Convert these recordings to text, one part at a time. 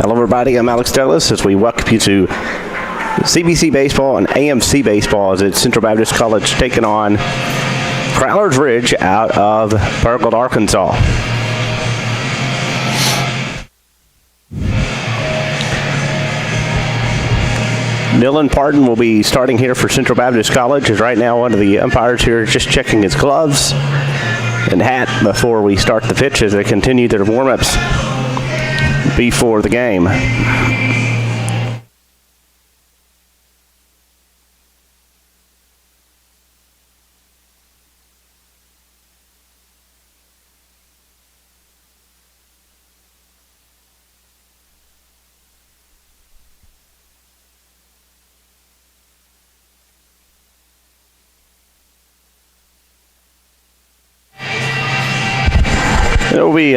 Hello everybody, I'm Alex Douglas as we welcome you to CBC Baseball and AMC Baseball as it's Central Baptist College taking on Crowley's Ridge out of Burgold, Arkansas. Dylan Parton will be starting here for Central Baptist College as right now one of the umpires here is just checking his gloves and hat before we start the pitch as they continue their warm-ups before the game. It will be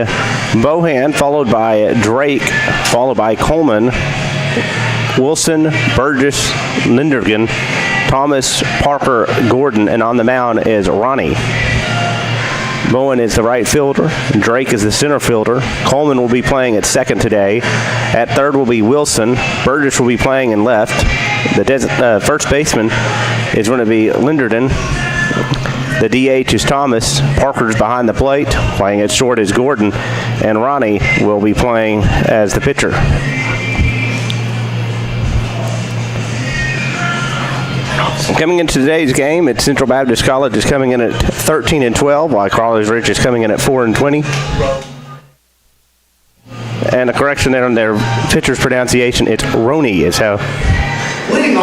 Bohan, followed by Drake, followed by Coleman, Wilson, Burgess, Lindergan, Thomas, Parker, Gordon, and on the mound is Ronnie. Bowen is the right fielder. Drake is the center fielder. Coleman will be playing at second today. At third will be Wilson. Burgess will be playing in left. The first baseman is going to be Lindergan. The DH is Thomas. Parker's behind the plate. Playing at short is Gordon. And Ronnie will be playing as the pitcher. Coming into today's game, it's Central Baptist College is coming in at 13-12, while Crowley's Ridge is coming in at 4-20. And a correction there on their pitcher's pronunciation, it's Roney is how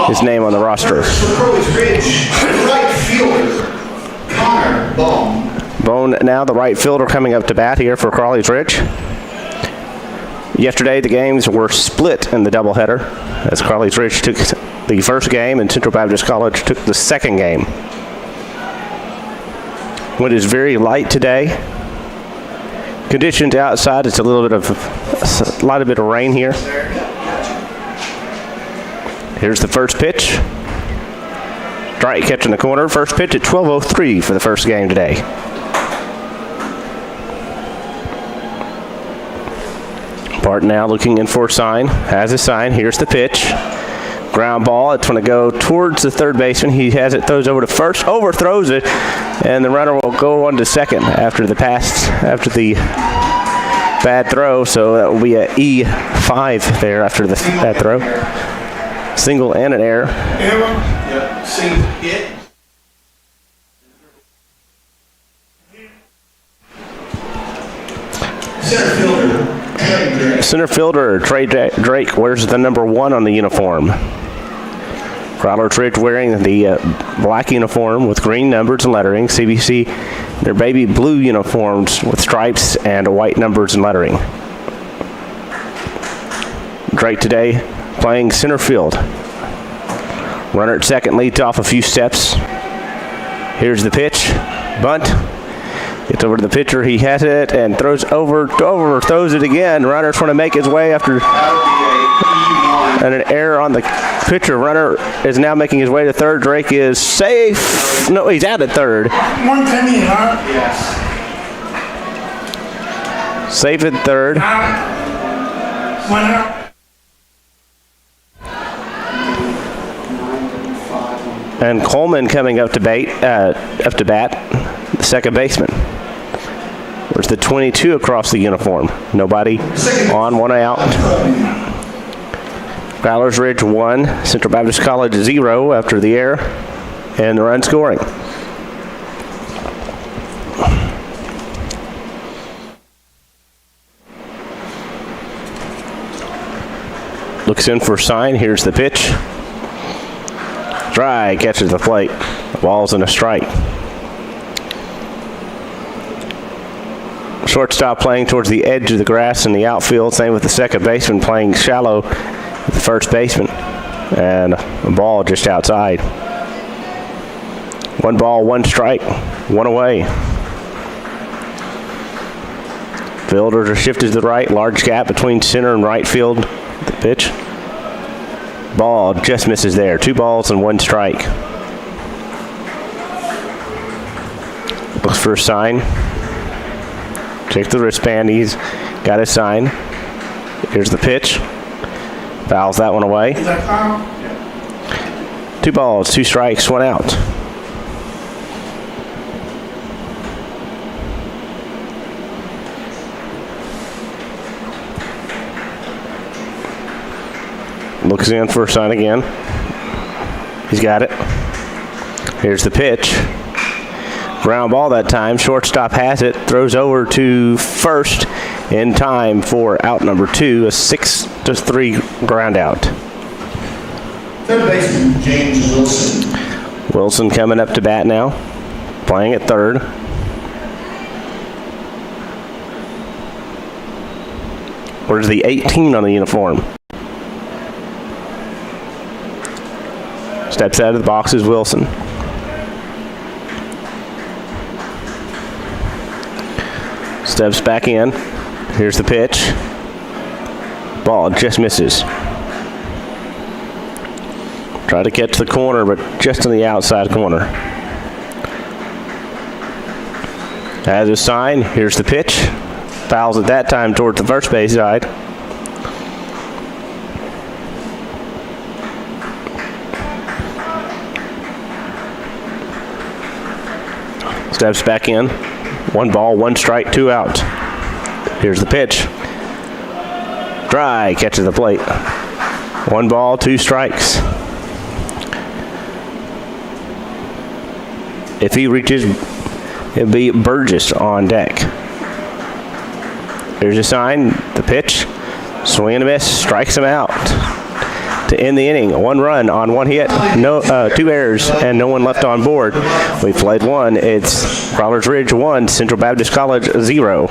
his name on the roster. Crowley's Ridge, right fielder. Bone now the right fielder coming up to bat here for Crowley's Ridge. Yesterday the games were split in the doubleheader as Crowley's Ridge took the first game and Central Baptist College took the second game. Wind is very light today. Conditions outside, it's a little bit of rain here. Here's the first pitch. Strike catch in the corner. First pitch at 12:03 for the first game today. Parton now looking in for a sign. Has a sign. Here's the pitch. Ground ball. It's going to go towards the third baseman. He has it, throws over to first, overthrows it, and the runner will go on to second after the bad throw. So that will be an E5 there after that throw. Single and an error. Yep, single hit. Center fielder Trey Drake wears the number 1 on the uniform. Crowley's Ridge wearing the black uniform with green numbers and lettering. CBC, their baby blue uniforms with stripes and white numbers and lettering. Drake today playing center field. Runner at second leads off a few steps. Here's the pitch. Bunt. Gets over to the pitcher. He has it and throws throws it again. Runner's trying to make his way after an error on the pitcher. Runner is now making his way to third. Drake is safe. No, he's out at third. One penny, huh? Yes. Safe at third. One out. And Coleman coming up to bat, the second baseman. There's the 22 across the uniform. Nobody on, one out. Crowley's Ridge 1, Central Baptist College 0 after the error and the run scoring. Looks in for a sign. Here's the pitch. Try catches the plate. The ball's in a strike. Shortstop playing towards the edge of the grass in the outfield. Same with the second baseman playing shallow with the first baseman. And a ball just outside. 1 ball, 1 strike, 1 away. Fielders are shifted to the right. Large gap between center and right field. The pitch. Ball just misses there. 2 balls and 1 strike. Looks for a sign. Check the wristband. He's got a sign. Here's the pitch. Fouls that one away. Is that foul? 2 balls, 2 strikes, 1 out. Looks in for a sign again. He's got it. Here's the pitch. Ground ball that time. Shortstop has it. Throws over to first in time for out number 2. A 6-3 ground out. Third baseman, James Wilson. Wilson coming up to bat now. Playing at third. Where's the 18 on the uniform? Steps out of the box is Wilson. Steps back in. Here's the pitch. Ball just misses. Try to catch the corner, but just in the outside corner. Has a sign. Here's the pitch. Fouls at that time towards the first base side. Steps back in. 1 ball, 1 strike, 2 out. Here's the pitch. Dry, catches the plate. 1 ball, 2 strikes. If he reaches, it'll be Burgess on deck. Here's a sign, the pitch. Swing and a miss, strikes him out. To end the inning, 1 run on 1 hit, 2 errors, and no one left on board. We played 1. It's Crawler's Ridge 1, Central Baptist College 0.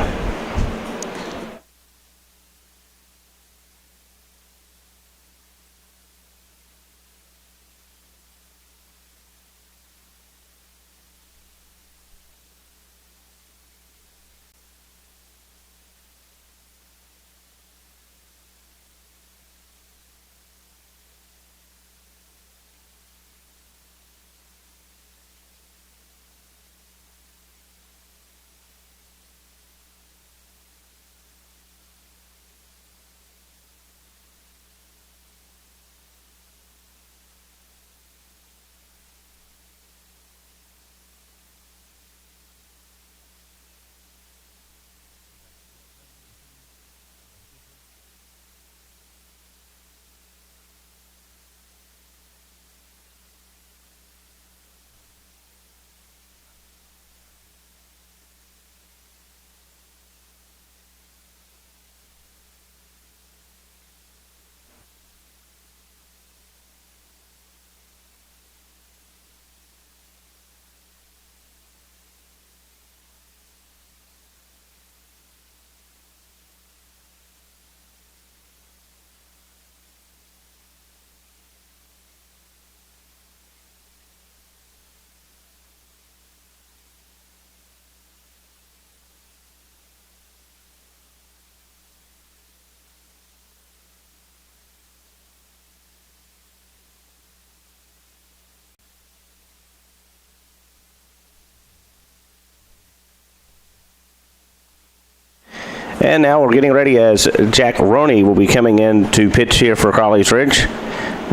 And now we're getting ready as Jack Roney will be coming in to pitch here for Crowley's Ridge,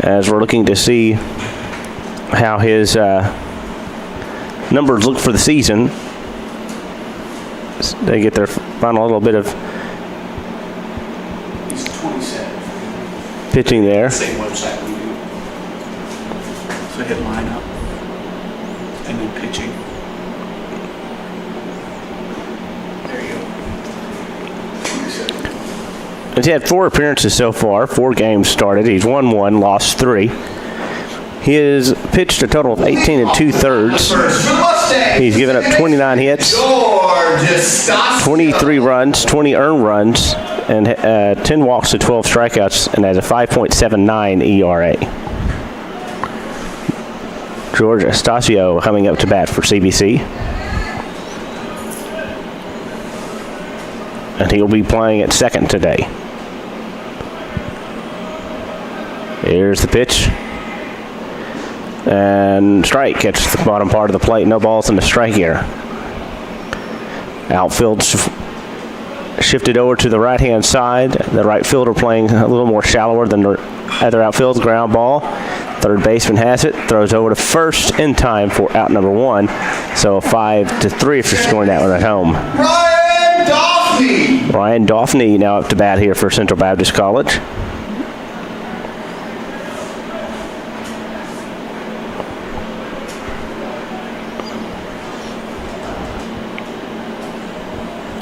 as we're looking to see how his numbers look for the season. They get their final little bit of He's 27. pitching there. Same website we do. So hit lineup and then pitching. There you go. 27. He's had 4 appearances so far, 4 games started. He's won 1, lost 3. He has pitched a total of 18 2/3. He's given up 29 hits, 23 runs, 20 earned runs, and 10 walks to 12 strikeouts, and has a 5.79 ERA. George Estacio coming up to bat for CBC. And he'll be playing at second today. Here's the pitch. And strike, catches the bottom part of the plate. No balls in the strike here. Outfield shifted over to the right-hand side. The right fielder playing a little more shallower than the other outfield. Ground ball. Third baseman has it. Throws over to first in time for out number 1. So 5-3 if you're scoring that one at home. Ryan Daphne now up to bat here for Central Baptist College.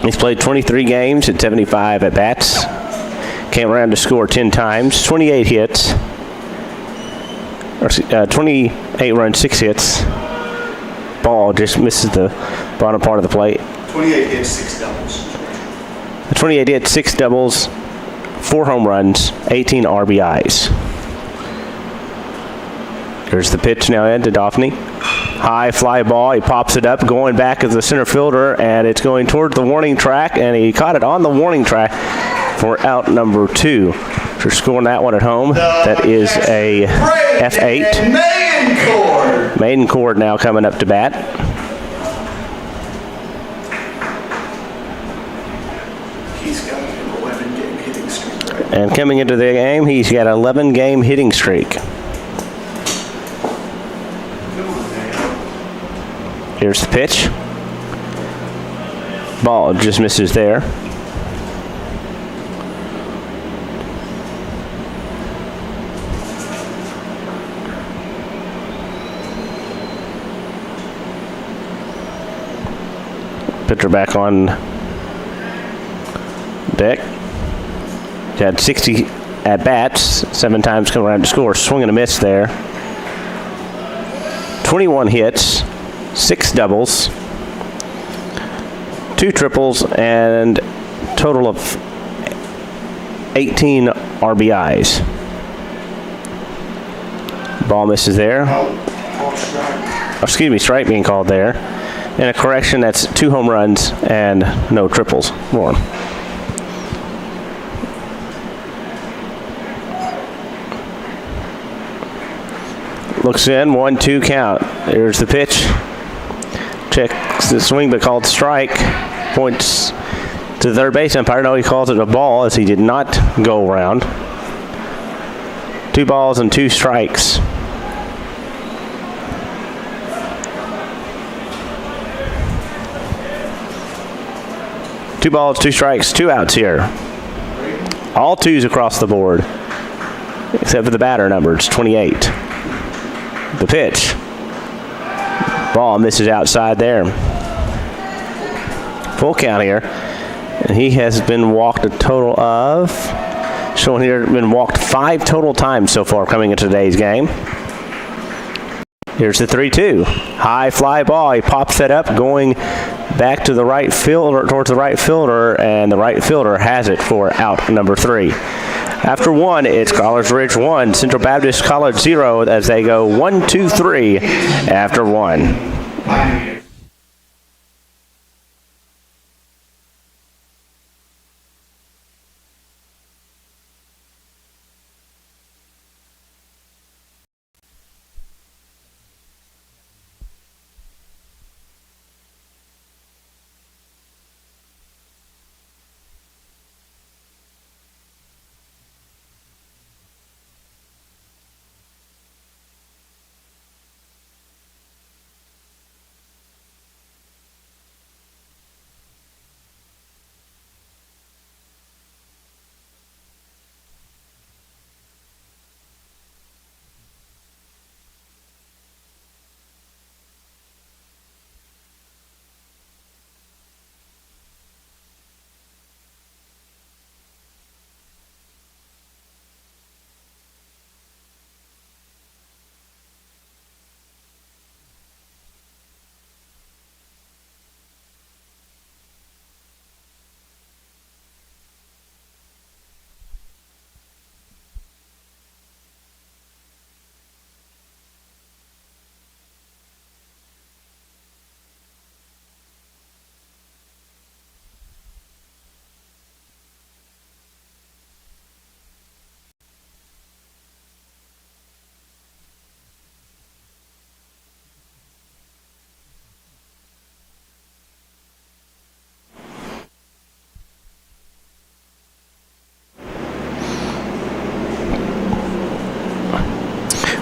He's played 23 games at 75 at-bats. Came around to score 10 times, 28 hits. 28 runs, 6 hits. Ball just misses the bottom part of the plate. 28 hits, 6 doubles. 28 hits, 6 doubles, 4 home runs, 18 RBIs. Here's the pitch now in to Daphne. High fly ball. He pops it up, going back as the center fielder, and it's going toward the warning track, and he caught it on the warning track for out number 2. For scoring that one at home, that is a F8. Maiden Cord now coming up to bat. He's got an 11-game hitting streak, right? And coming into the game, he's got an 11-game hitting streak. Here's the pitch. Ball just misses there. Pitcher back on deck. He had 60 at-bats, 7 times come around to score. Swing and a miss there. 21 hits, 6 doubles, 2 triples, and total of 18 RBIs. Ball misses there. Excuse me, strike being called there. And a correction, that's 2 home runs and no triples for him. Looks in, 1-2 count. Here's the pitch. Checks the swing, but called strike. Points to the third base umpire. No, he calls it a ball as he did not go around. 2 balls and 2 strikes. Two balls, 2 strikes, 2 outs here. All 2s across the board, except for the batter number. It's 28. The pitch. Ball misses outside there. Full count here. And he has been walked a total of, showing here, been walked 5 total times so far coming into today's game. Here's the 3-2. High fly ball. He pops that up, going back to the right fielder, towards the right fielder, and the right fielder has it for out number 3. After 1, it's College Ridge 1, Central Baptist College 0 as they go 1-2-3 after 1.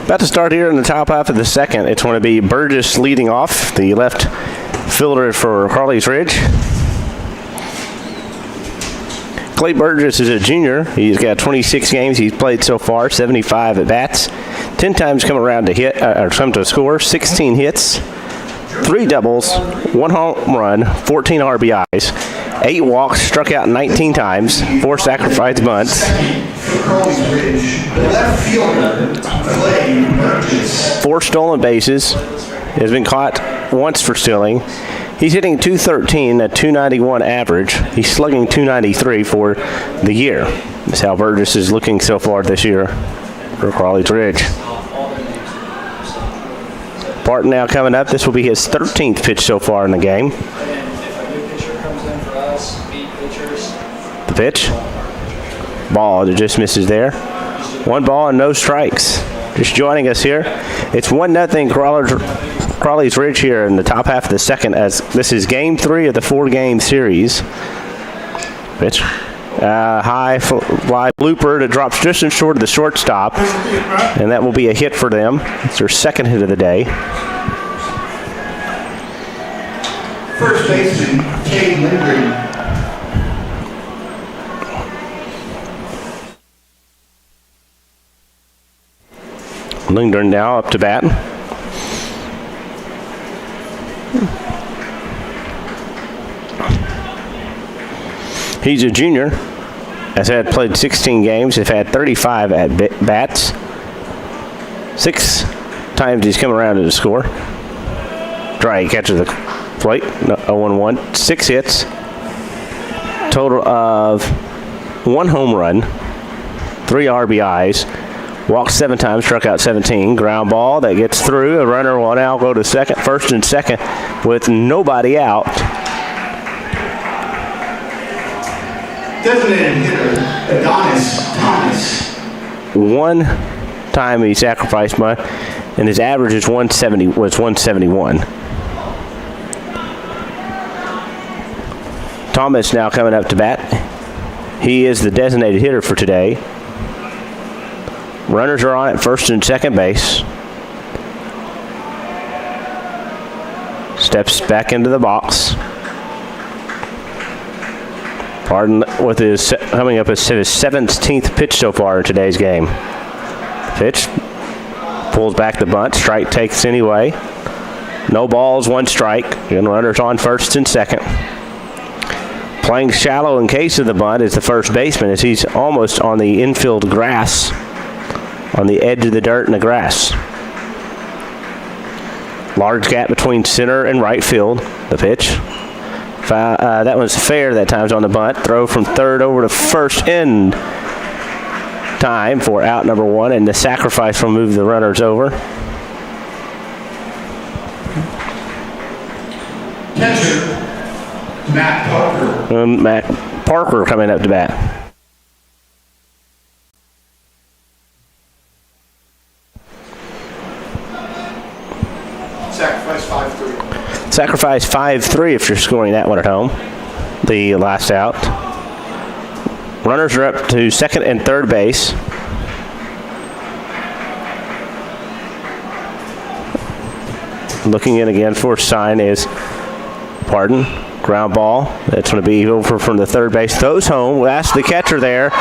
About to start here in the top half of the second. It's going to be Burgess leading off, the left fielder for Crowley's Ridge. Clay Burgess is a junior. He's got 26 games he's played so far, 75 at bats, 10 times come around to hit or come to score, 16 hits, 3 doubles, 1 home run, 14 RBIs, 8 walks, struck out 19 times, 4 sacrifice bunts. Left fielder, Clay Burgess. 4 stolen bases. Has been caught once for stealing. He's hitting .213, a .291 average. He's slugging .293 for the year. That's how Burgess is looking so far this year for Crowley's Ridge. Barton now coming up. This will be his 13th pitch so far in the game. The pitch. Ball that just misses there. 1 ball and no strikes. Just joining us here. It's 1-0 Crowley's Ridge here in the top half of the second, as this is game 3 of the 4-game series. Pitch. High fly blooper that drops just in short of the shortstop, and that will be a hit for them. It's their second hit of the day. First baseman, Kay Lindgren. Lindgren now up to bat. He's a junior. Has played 16 games. Has had 35 at bats. 6 times he's come around to the score. Dry catches the plate. 0-1. 6 hits. Total of 1 home run. 3 RBIs. Walked 7 times, struck out 17. Ground ball that gets through. A runner will now go to first and second with nobody out. Designated hitter, Adonis Thomas. 1 time he sacrificed bunt, and his average is 171. Thomas now coming up to bat. He is the designated hitter for today. Runners are on at first and second base. Steps back into the box. Barton with his coming up as his 17th pitch so far in today's game. Pitch. Pulls back the bunt. Strike takes anyway. No balls, 1 strike. And runners on first and second. Playing shallow in case of the bunt is the first baseman, as he's almost on the infield grass, on the edge of the dirt and the grass. Large gap between center and right field. The pitch. That one's fair that time's on the bunt. Throw from third over to first in time for out number 1, and the sacrifice will move the runners over. Catcher, Matt Parker. Matt Parker coming up to bat. Sacrifice 5-3. Sacrifice 5-3 if you're scoring that one at home. The last out. Runners are up to second and third base. Looking in again for a sign is Barton. Ground ball. That's going to be over from the third base. Throws home. That's the catcher there.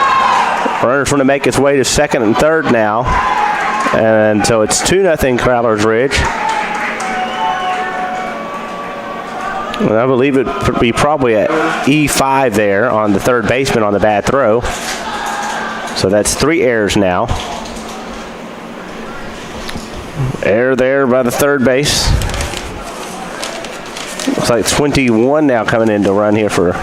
Runner's going to make his way to second and third now. And so it's 2-0 Crowley's Ridge. And I believe it would be probably at E5 there on the third baseman on the bad throw. So that's 3 errors now. Error there by the third base. Looks like 21 now coming in to run here for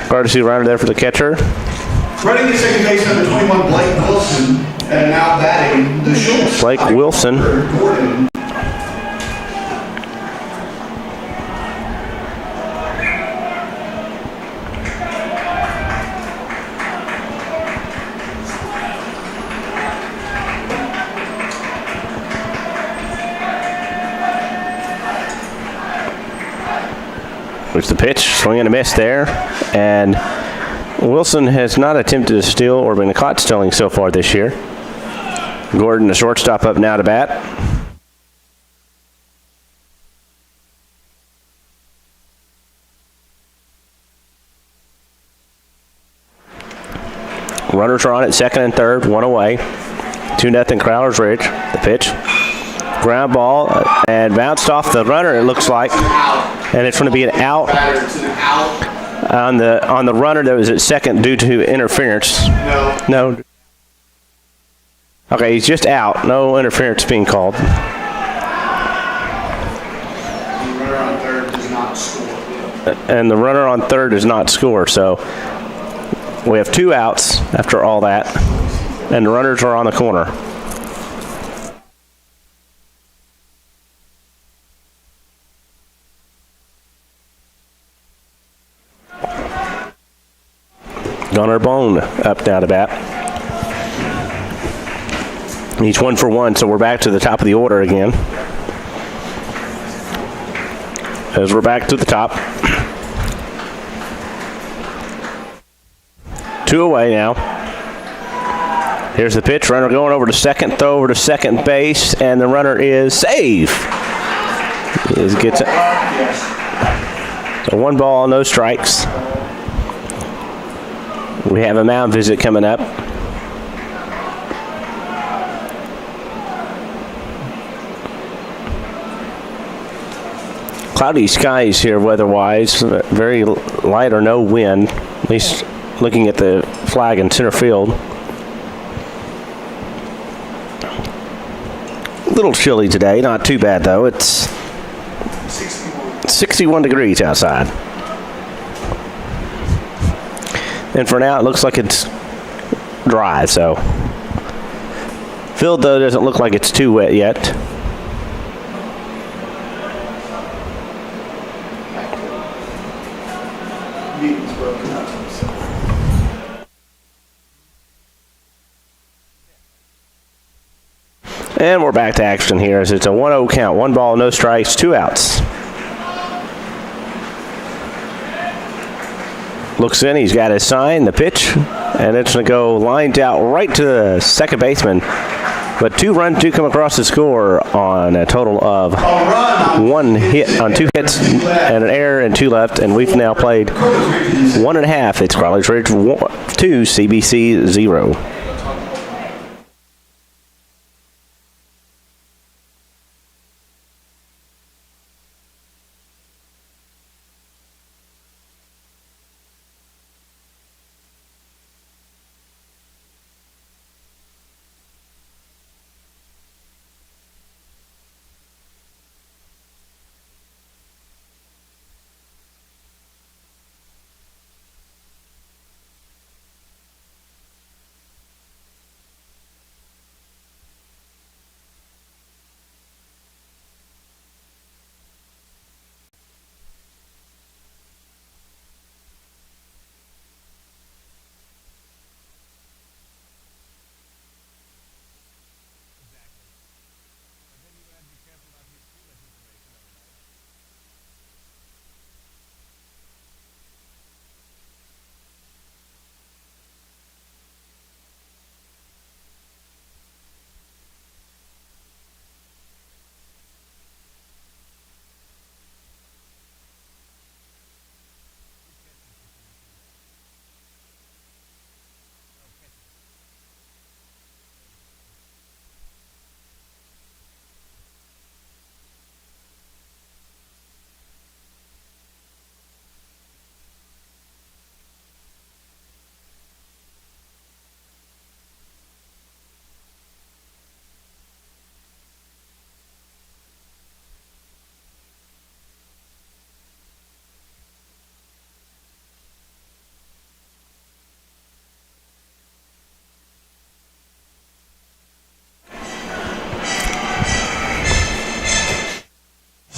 courtesy runner there for the catcher. Running at second base, number 21, Blake Wilson, and now batting the shortstop. Blake Wilson. Gordon. There's the pitch, swing and a miss there, and Wilson has not attempted to steal or been caught stealing so far this year. Gordon, the shortstop, up now to bat. Runners are on at second and third, one away. 2-0 Crowler's Ridge. The pitch. Ground ball and bounced off the runner, it looks like. And it's going to be an out on the runner that was at second due to interference. No. Okay, he's just out. No interference being called. The runner on third does not score. And the runner on third does not score, so we have 2 outs after all that, and the runners are on the corner. Gunnar Bone up now to bat. He's 1 for 1, so we're back to the top of the order again. As we're back to the top. 2 away now. Here's the pitch. Runner going over to second. Throw over to second base, and the runner is safe. He gets it. So 1 ball, no strikes. We have a mound visit coming up. Cloudy skies here weather-wise. Very light or no wind, at least looking at the flag in center field. A little chilly today, not too bad though. It's 61 degrees outside. And for now, it looks like it's dry, so. Field, though, doesn't look like it's too wet yet. Meeting's broken up. And we're back to action here as it's a 1-0 count. 1 ball, no strikes, 2 outs. Looks in, he's got his sign, the pitch, and it's going to go lined out right to the second baseman. But 2 runs do come across the score on a total of 1 hit on 2 hits and an error and 2 left, and we've now played 1.5. It's Crowley's Ridge 2, CBC 0.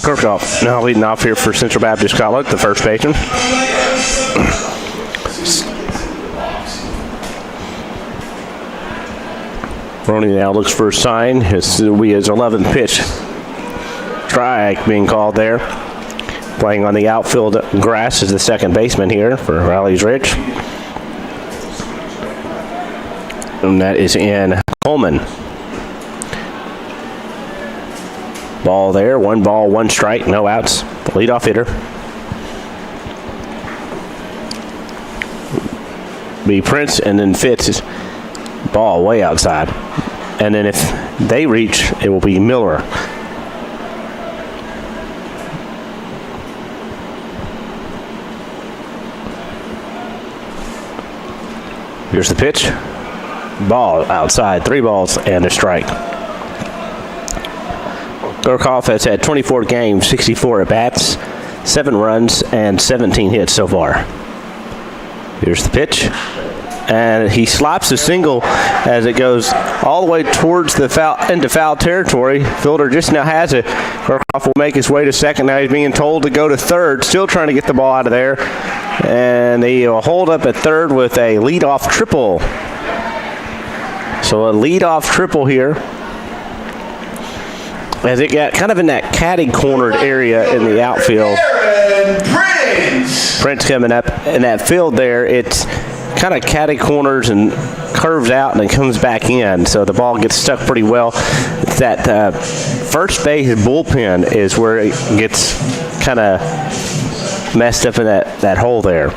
Kirkhoff now leading off here for Central Baptist College, the first baseman. Roney now looks for a sign. This will be his 11th pitch. Strike being called there. Playing on the outfield grass is the second baseman here for Crowley's Ridge. And that is in Coleman. Ball there, 1 ball, 1 strike, no outs. Leadoff hitter. Be Prince, and then Fitz is ball way outside. And then if they reach, it will be Miller. Here's the pitch. Ball outside, 3 balls and a strike. Gorkoff has had 24 games, 64 at-bats, 7 runs, and 17 hits so far. Here's the pitch. And he slaps a single as it goes all the way towards the into foul territory. Fielder just now has it. Gorkoff will make his way to second. Now he's being told to go to third, still trying to get the ball out of there. And he will hold up at third with a leadoff triple. So a leadoff triple here, as it got kind of in that caddy-cornered area in the outfield. Prince coming up in that field there. It's kind of caddy-corners and curves out and then comes back in. So the ball gets stuck pretty well. It's that first base bullpen is where it gets kind of messed up in that hole there.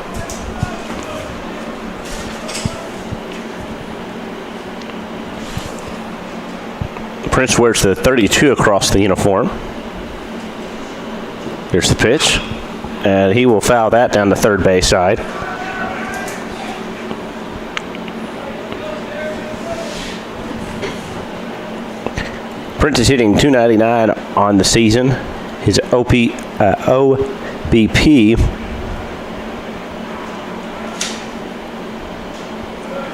Prince wears the 32 across the uniform. Here's the pitch. And he will foul that down the third base side. Prince is hitting .299 on the season. His OBP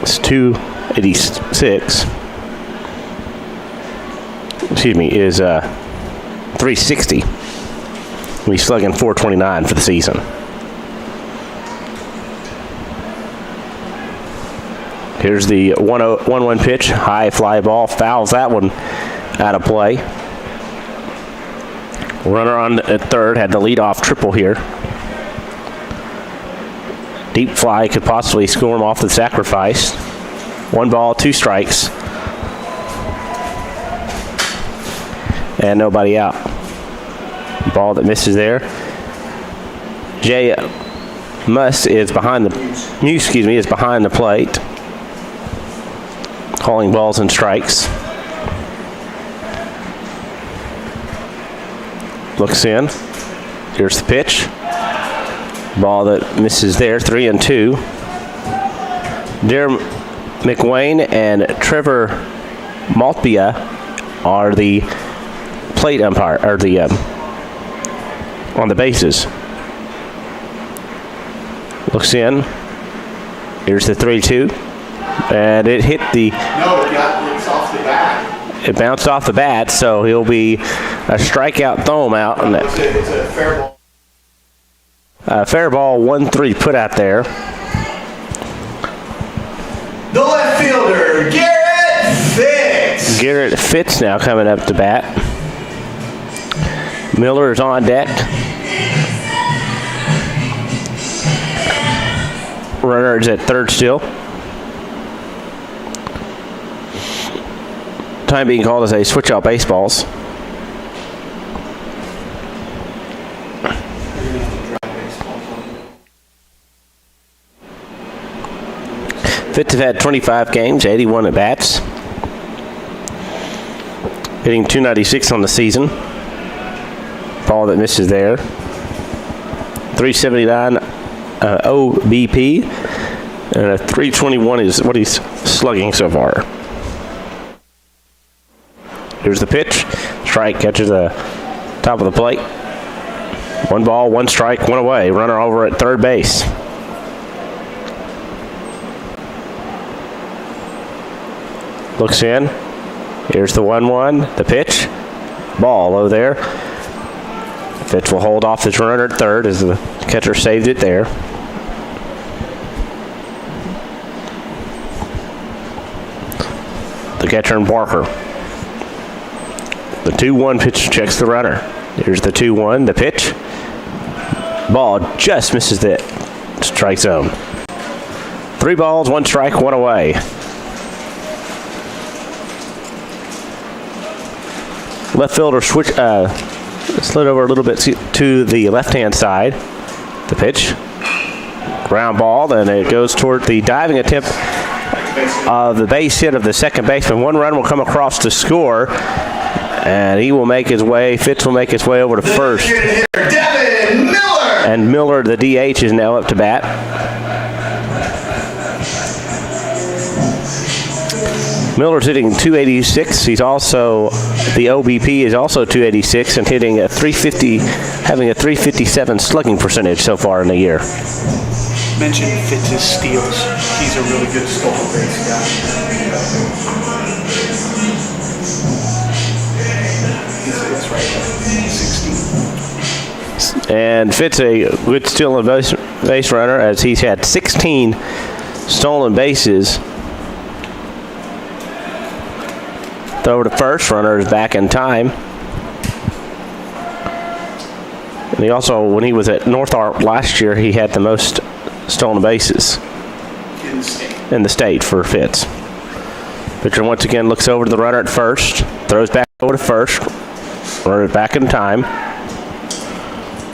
is .286. Excuse me, is 360. He's slugging .429 for the season. Here's the 1-1 pitch, high fly ball, fouls that one out of play. Runner on at third, had the leadoff triple here. Deep fly could possibly score him off the sacrifice. 1 ball, 2 strikes. And nobody out. Ball that misses there. Jay Must is behind the plate, calling balls and strikes. Looks in. Here's the pitch. Ball that misses there, 3-2. Darren McWayne and Trevor Maltbia are the plate umpire, or the on the bases. Looks in. Here's the 3-2, and it hit the. No, it's off the bat. It bounced off the bat, so he'll be a strikeout, throw him out. And It's a fair ball. Fair ball, 1-3 put out there. The left fielder, Garrett Fitz. Garrett Fitz now coming up to bat. Miller is on deck. Runner is at third still. Time being called as they switch out baseballs. Fitz have had 25 games, 81 at bats. Hitting .296 on the season. Ball that misses there. 379 OBP. And a 321 is what he's slugging so far. Here's the pitch. Strike, catches the top of the plate. 1 ball, 1 strike, 1 away. Runner over at third base. Looks in. Here's the 1-1. The pitch. Ball low there. Fitz will hold off his runner at third as the catcher saved it there. The catcher and Barker. The 2-1 pitch checks the runner. Here's the 2-1. The pitch. Ball just misses the strike zone. 3 balls, 1 strike, 1 away. Left fielder slid over a little bit to the left-hand side. The pitch. Ground ball, and it goes toward the diving attempt of the base hit of the second baseman. One run will come across to score, and he will make his way. Fitz will make his way over to first. And Miller, the DH, is now up to bat. Miller's hitting 286. He's also, the OBP is also 286 and hitting a 350, having a 357 slugging percentage so far in the year. Mention Fitz's steals. He's a really good stolen base guy. It's right at 16. And Fitz a good stealing base runner as he's had 16 stolen bases. Throw to first, runner is back in time. And he also, when he was at North Arp last year, he had the most stolen bases in the state for Fitz. Pitcher once again looks over to the runner at first, throws back over to first, runner is back in time.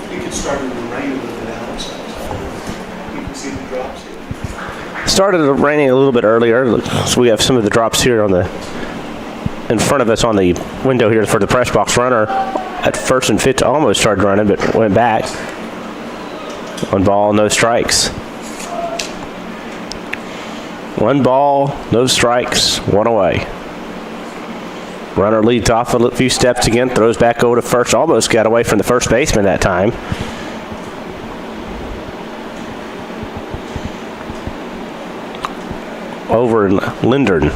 You can start in the rain a little bit, Alex. You can see the drops here. Started raining a little bit earlier, so we have some of the drops here on the in front of us on the window here for the press box. Runner at first, and Fitz almost started running but went back. 1 ball, no strikes. 1 ball, no strikes, 1 away. Runner leads off a few steps again, throws back over to first, almost got away from the first baseman that time. Over Lindern.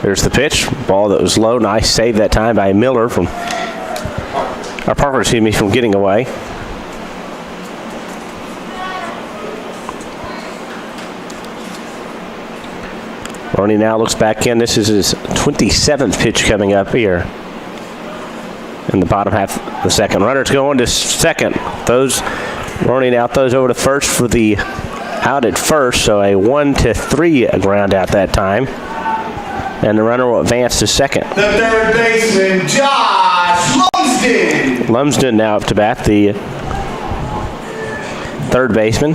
There's the pitch. Ball that was low. Nice save that time by Miller from Parker, excuse me, from getting away. Roney now looks back in. This is his 27th pitch coming up here in the bottom half of the second. Runner's going to second. Roney now throws over to first for the out at first, so a 1-3 ground out that time. And the runner will advance to second. The third baseman, Josh Lumsden. Lumsden now up to bat, the third baseman.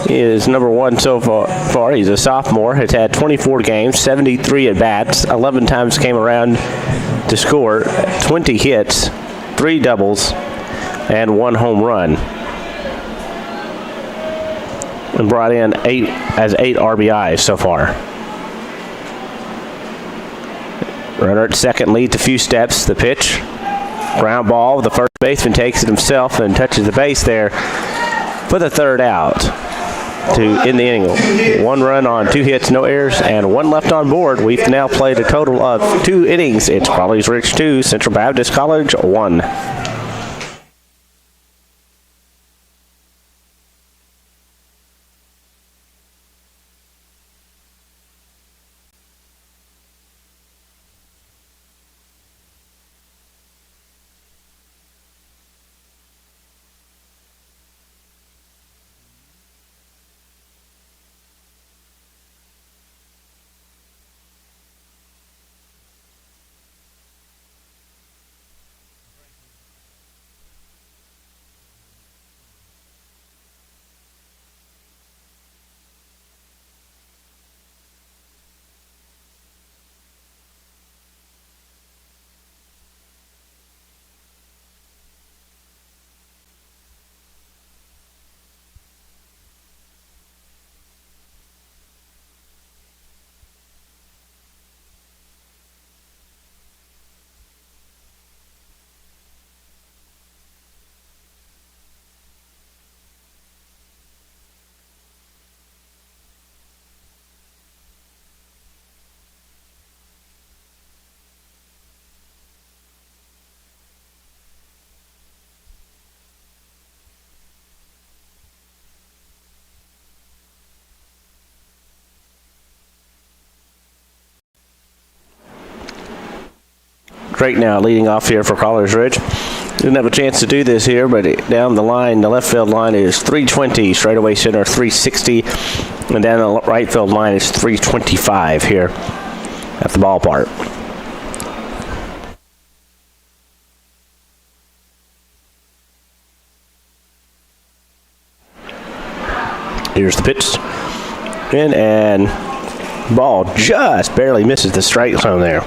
He is number 1 so far. He's a sophomore, has had 24 games, 73 at bats, 11 times came around to score, 20 hits, 3 doubles, and 1 home run. And brought in 8 RBIs so far. Runner at second leads a few steps. The pitch, ground ball. The first baseman takes it himself and touches the base there for the third out to end the inning. 1 run on 2 hits, no errors, and 1 left on board. We've now played a total of 2 innings. It's Crowley's Rich 2, Central Baptist College 1. Drake now leading off here for College Ridge. Didn't have a chance to do this here, but down the line, the left field line is 320, straightaway center 360, and down the right field line is 325 here at the ballpark. Here's the pitch. In, and ball just barely misses the strike zone there.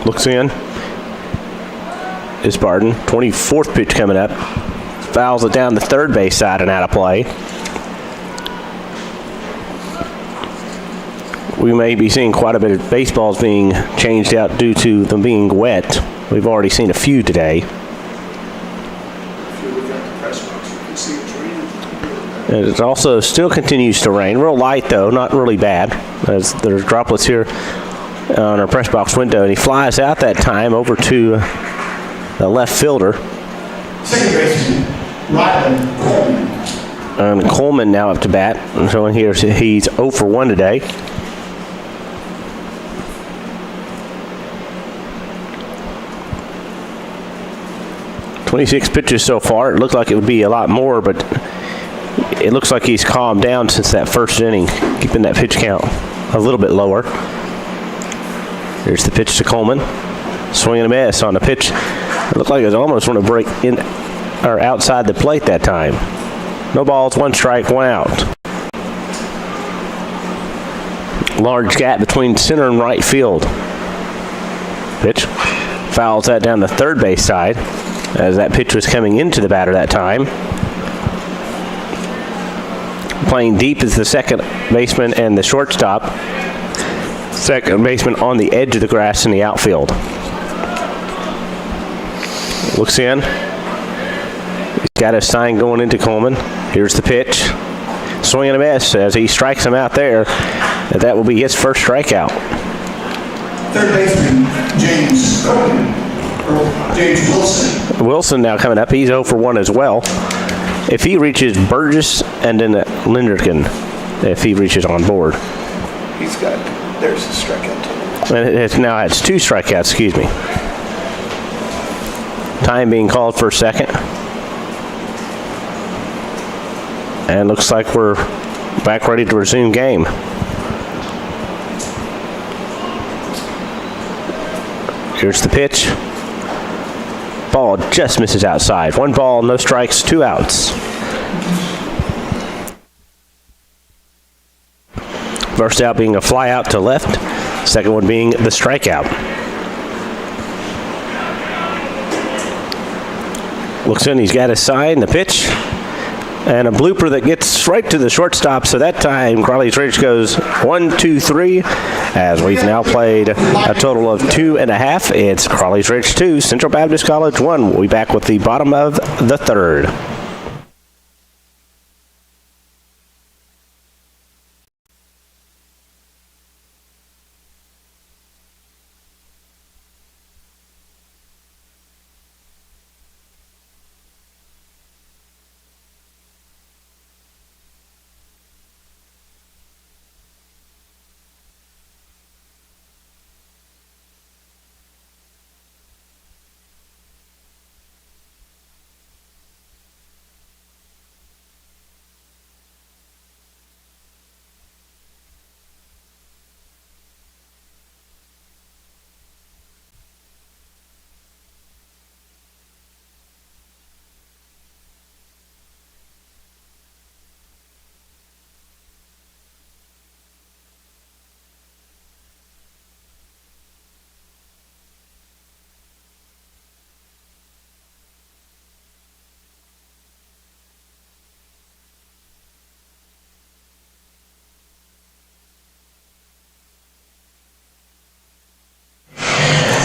Looks in. Is Barton. 24th pitch coming up. Fouls it down the third base side and out of play. We may be seeing quite a bit of baseballs being changed out due to them being wet. We've already seen a few today. If you look at the press box, you can see it's raining. And it also still continues to rain. Real light, though, not really bad. As there's droplets here on our press box window, and he flies out that time over to the left fielder. Second baseman, Ryland Coleman. And Coleman now up to bat. And so here he's 0 for 1 today. "26 pitches so far. It looked like it would be a lot more, but it looks like he's calmed down since that first inning, keeping that pitch count a little bit lower. Here's the pitch to Coleman. Swing and a miss on the pitch. It looked like it was almost going to break in or outside the plate that time. No balls, 1 strike, 1 out. Large gap between center and right field. Pitch. Fouls that down the third base side as that pitch was coming into the batter that time. Playing deep is the second baseman and the shortstop. Second baseman on the edge of the grass in the outfield. Looks in. He's got a sign going into Coleman. Here's the pitch. Swing and a miss as he strikes him out there. That will be his first strikeout. Third baseman, James Wilson. Wilson now coming up. He's 0 for 1 as well. If he reaches Burgess and then Lindergan, if he reaches on board. He's got, there's the strikeout total. And it's 2 strikeouts, excuse me. Time being called for a second. And looks like we're back ready to resume game. Here's the pitch. Ball just misses outside. 1 ball, no strikes, 2 outs. First out being a fly out to left. Second one being the strikeout. Looks in, he's got his sign, the pitch. And a blooper that gets right to the shortstop. So that time, Crowley's Ridge goes 1, 2, 3. As we've now played a total of 2.5. It's Crowley's Ridge 2, Central Baptist College 1. We'll be back with the bottom of the third.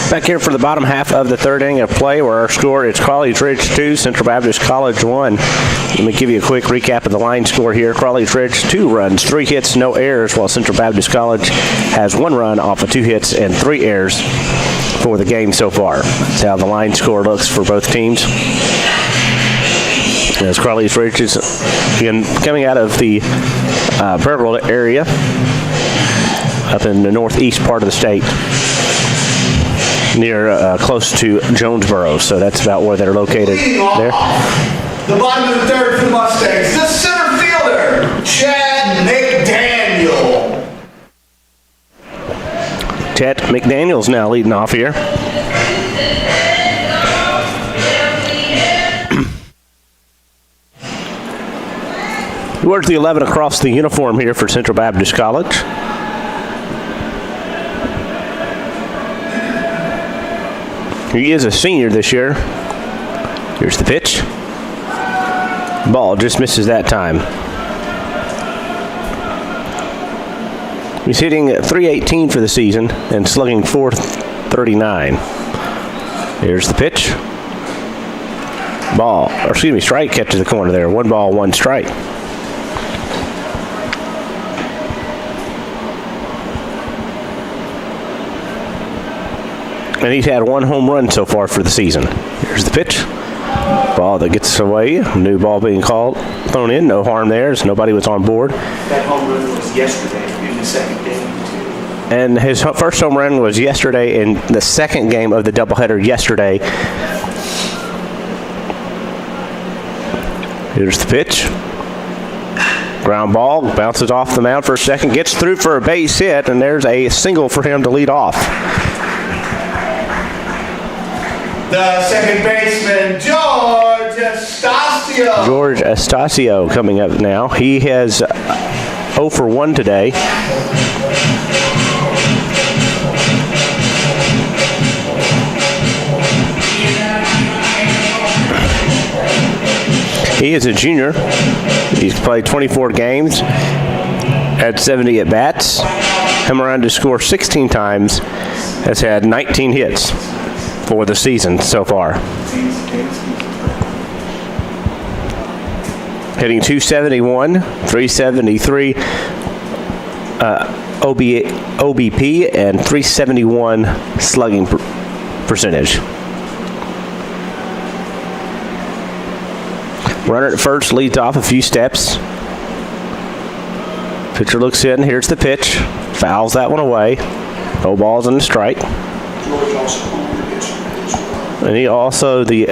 Back here for the bottom half of the third inning of play, where our score is Crowley's Ridge 2, Central Baptist College 1. Let me give you a quick recap of the line score here. Crowley's Ridge, 2 runs, 3 hits, no errors, while Central Baptist College has 1 run off of 2 hits and 3 errors for the game so far. That's how the line score looks for both teams. As Crowley's Ridge is again coming out of the Prairie World area up in the northeast part of the state. near close to Jonesboro. So that's about where they're located Leading off there. the bottom of the third for the Mustangs, the center fielder, Chad McDaniel. Chet McDaniel's now leading off here. Where's the 11 across the uniform here for Central Baptist College? He is a senior this year. Here's the pitch. Ball just misses that time. He's hitting .318 for the season and slugging .439. Here's the pitch. Strike catches the corner there. 1 ball, 1 strike. And he's had 1 home run so far for the season. Here's the pitch. Ball that gets away. New ball being thrown in. No harm there, as nobody was on board. That home run was yesterday in the second game, too. And his first home run was yesterday in the second game of the doubleheader yesterday. Here's the pitch. Ground ball, bounces off the mound for a second, gets through for a base hit, and there's a single for him to lead off. The second baseman, George Estacio. George Estacio coming up now. He has 0 for 1 today. He is a junior. He's played 24 games, had 70 at-bats, come around to score 16 times, has had 19 hits for the season so far. Hitting .271, .373 OBP, and .371 slugging percentage. Runner at first leads off a few steps. Pitcher looks in. Here's the pitch. Fouls that one away. No balls and a strike. George also home run yesterday as well. And he also, the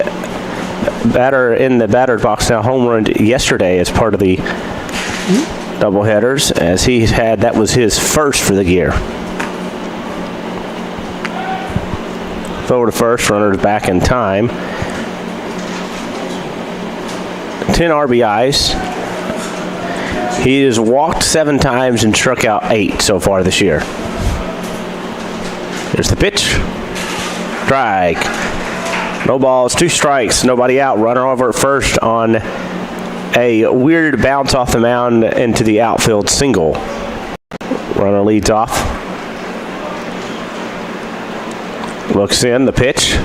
batter in the batter's box now, home run yesterday as part of the doubleheaders, as that was his first for the year. Forward to first, runner's back in time. 10 RBIs. He has walked 7 times and struck out 8 so far this year. There's the pitch. Strike. No balls, 2 strikes, nobody out. Runner over at first on a weird bounce off the mound into the outfield single. Runner leads off. Looks in, the pitch.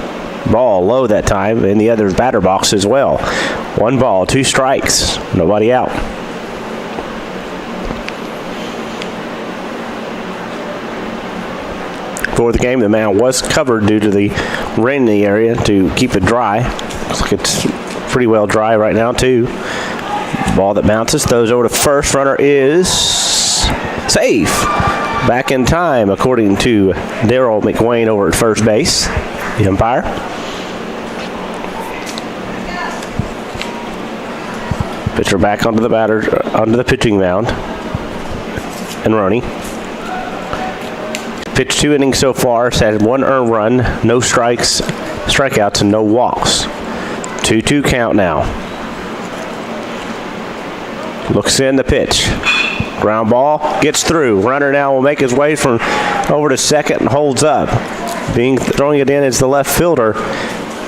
Ball low that time in the other batter box as well. 1 ball, 2 strikes, nobody out. For the game, the mound was covered due to the rain in the area to keep it dry. Looks like it's pretty well dry right now too. Ball that bounces, throws over to first. Runner is safe. Back in time, according to Daryl McWayne over at first base, the umpire. Pitcher back onto the pitching mound and running. Pitched 2 innings so far, has had 1 earned run, no strikeouts, and no walks. 2-2 count now. Looks in, the pitch. Ground ball, gets through. Runner now will make his way from over to second and holds up. Throwing it in is the left fielder.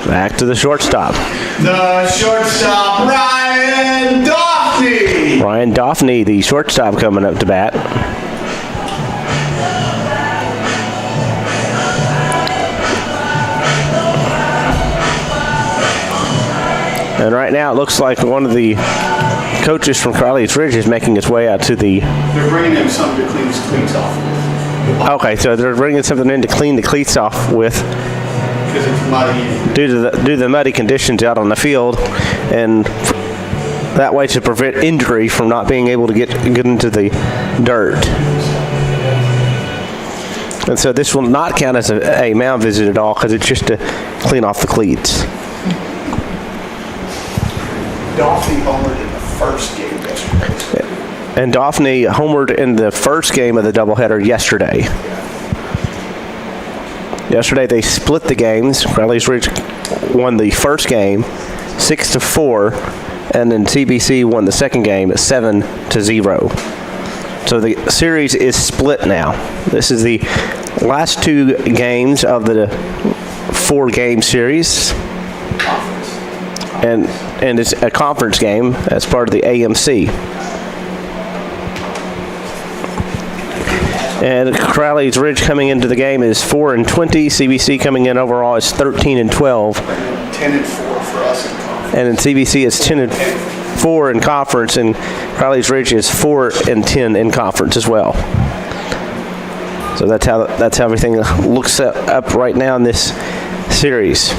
Back to the shortstop. The shortstop, Ryan Daphne. Ryan Daphne, the shortstop, coming up to bat. And right now it looks like one of the coaches from Crowley's Ridge is making his way out to the... They're bringing in something to clean his cleats off with. Okay, so they're bringing something in to clean the cleats off with Because it's muddy. due to the muddy conditions out on the field, and that way to prevent injury from not being able to get into the dirt. And so this will not count as a mound visit at all because it's just to clean off the cleats. Daphne homered in the first game yesterday. And Daphne homered in the first game of the doubleheader yesterday. Yesterday they split the games. Crowley's Ridge won the first game 6-4, and then CBC won the second game 7-0. So the series is split now. This is the last two games of the 4-game series. And it's a conference game as part of the AMC. And Crowley's Ridge coming into the game is 4-20. CBC coming in overall is 13-12. 10-4 for us in conference. And in CBC it's 10-4 in conference, and Crowley's Ridge is 4-10 in conference as well. So that's how everything looks up right now in this series.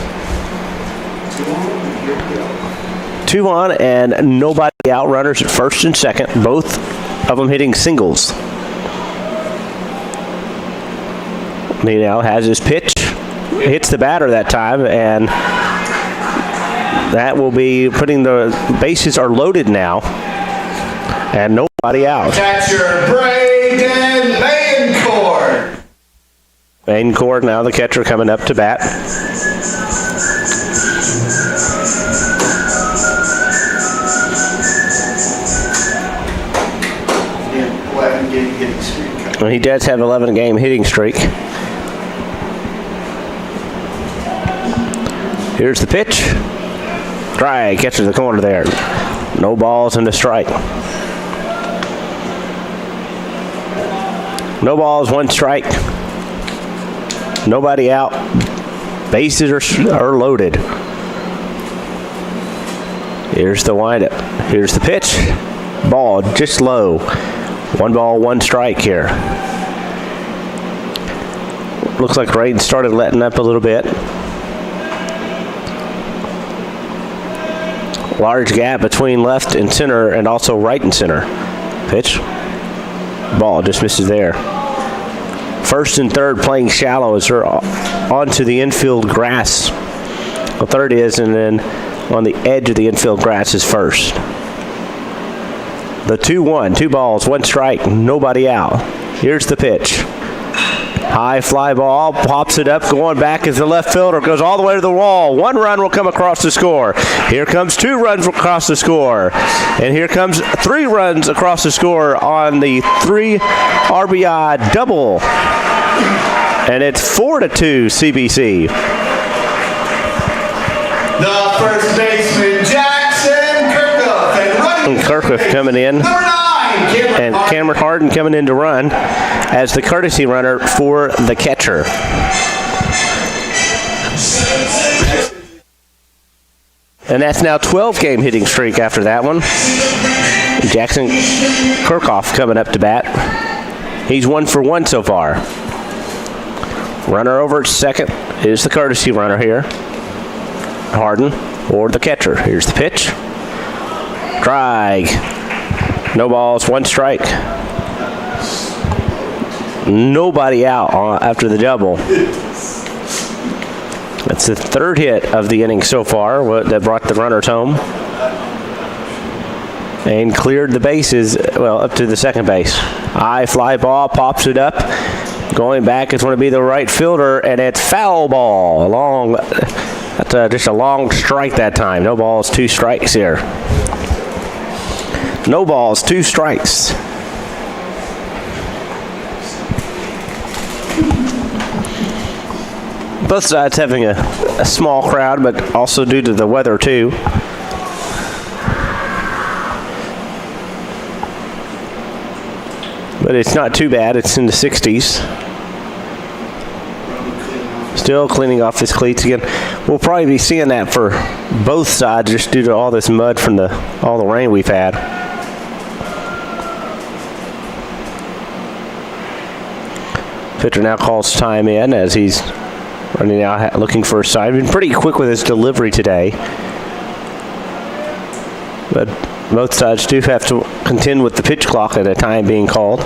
2 on and nobody out. Runners at first and second, both of them hitting singles. He now has his pitch, hits the batter that time, and that will be putting the bases are loaded now, and nobody out. Catcher Braden Mayencourt. Mayencourt now the catcher coming up to bat. Well, he does have 11-game hitting streak. Here's the pitch. Try, catches the corner there. No balls and a strike. No balls, 1 strike. Nobody out. Bases are loaded. Here's the windup. Here's the pitch. Ball just low. 1 ball, 1 strike here. Looks like rain started letting up a little bit. Large gap between left and center and also right and center. Pitch. Ball just misses there. First and third playing shallow as they're onto the infield grass. Well, third is, and then on the edge of the infield grass is first. The 2-1, 2 balls, 1 strike, nobody out. Here's the pitch. High fly ball, pops it up, going back as the left fielder goes all the way to the wall. 1 run will come across the score. Here comes 2 runs across the score. And here comes 3 runs across the score on the 3 RBI double. And it's 4-2 CBC. The first baseman, Jackson Kirkhoff, and running Kirkhoff coming in. Number 9, And Cameron Harden coming in to run as the courtesy runner for the catcher. And that's now 12-game hitting streak after that one. Jackson Kirkhoff coming up to bat. He's 1 for 1 so far. Runner over at second is the courtesy runner here. Harden or the catcher. Here's the pitch. Drag. No balls, 1 strike. Nobody out after the double. That's the 3rd hit of the inning so far that brought the runners home. And cleared the bases, well, up to the second base. High fly ball, pops it up. Going back, it's going to be the right fielder, and it's foul ball. That's just a long strike that time. No balls, 2 strikes here. No balls, 2 strikes. Both sides having a small crowd, but also due to the weather too. But it's not too bad. It's in the 60s. Still cleaning off his cleats again. We'll probably be seeing that for both sides just due to all this mud from all the rain we've had. Pitcher now calls time in as he's running out looking for a sign. Been pretty quick with his delivery today. But both sides do have to contend with the pitch clock at a time being called.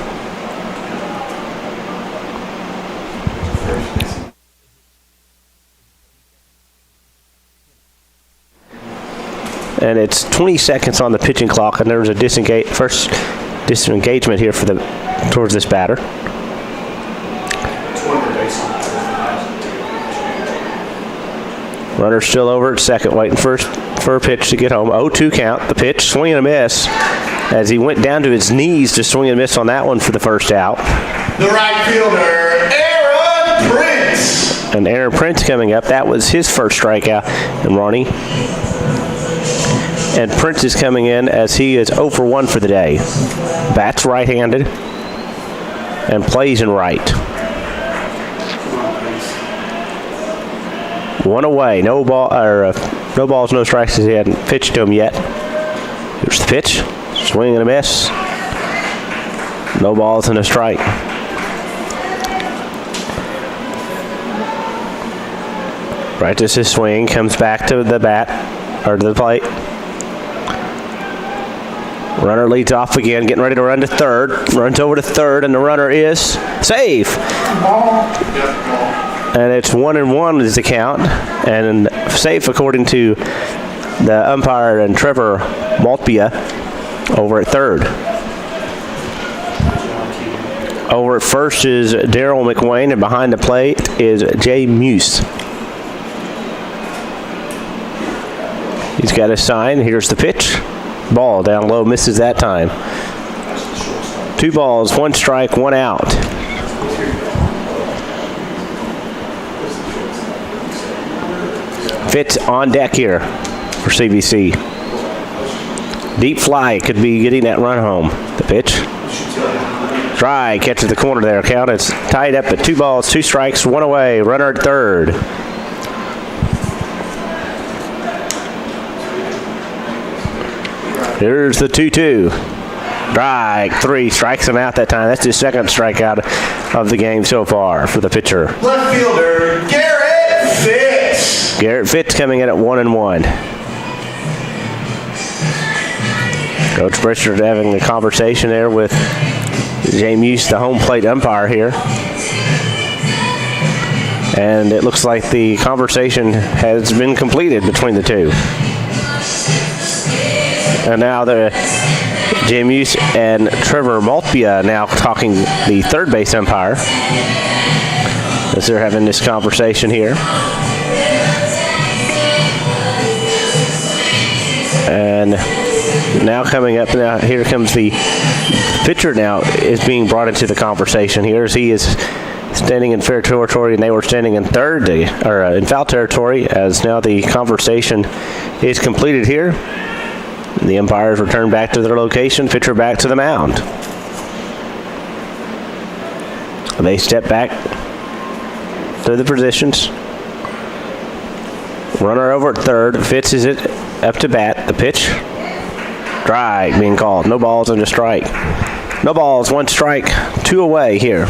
And it's 20 seconds on the pitching clock, and there's a first disengagement here towards this batter. Runner still over at second, waiting for a pitch to get home. 0-2 count. The pitch, swing and a miss, as he went down to his knees to swing and miss on that one for the first out. The right fielder, Aaron Prince. And Aaron Prince coming up. That was his first strikeout, and Ronnie. And Prince is coming in as he is 0 for 1 for the day. Bats right-handed and plays in right. One away, no balls, no strikes, as he hadn't pitched to him yet. Here's the pitch, swing and a miss. No balls and a strike. Practices his swing, comes back to the bat, or to the plate. Runner leads off again, getting ready to run to third. Runs over to third, and the runner is safe. And it's 1-1 is the count, and safe according to the umpire and Trevor Maltbia over at third. Over at first is Daryl McWayne, and behind the plate is Jay Muse. He's got a sign. Here's the pitch. Ball down low, misses that time. 2 balls, 1 strike, 1 out. Fitz on deck here for CBC. Deep fly, could be getting that run home. The pitch. Try, catches the corner there. Count is tied up at 2 balls, 2 strikes, 1 away. Runner at third. Here's the 2-2. Strike 3, strikes him out that time. That's his second strikeout of the game so far for the pitcher. Left fielder, Garrett Fitz. Garrett Fitz coming in at 1-1. Coach Pritchard having a conversation there with James, the home plate umpire here. And it looks like the conversation has been completed between the two. And now James and Trevor Maltbia now talking the third base umpire as they're having this conversation here. And now coming up, now here comes the pitcher now is being brought into the conversation here as he is standing in fair territory and they were standing in in foul territory, as now the conversation is completed here. The umpires return back to their location, pitcher back to the mound. They step back to the positions. Runner over at third, Fitz is it up to bat. The pitch. Strike being called. No balls and a strike. No balls, 1 strike, 2 away here.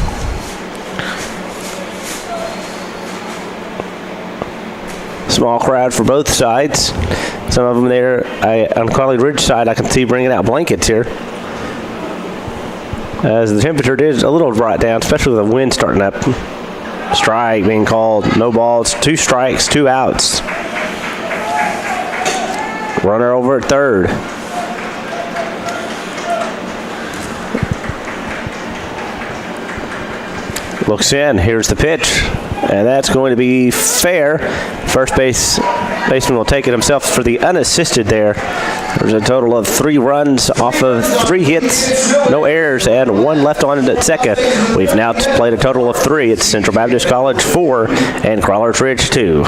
Small crowd for both sides. Some of them there on Crowley Ridge side, I can see bringing out blankets here. As the temperature did a little brought down, especially with the wind starting up. Strike being called. No balls, 2 strikes, 2 outs. Runner over at third. Looks in. Here's the pitch. And that's going to be fair. First baseman will take it himself for the unassisted there. There's a total of 3 runs off of 3 hits, no errors, and 1 left on it at second. We've now played a total of 3. It's Central Baptist College 4 and Crowley Ridge 2.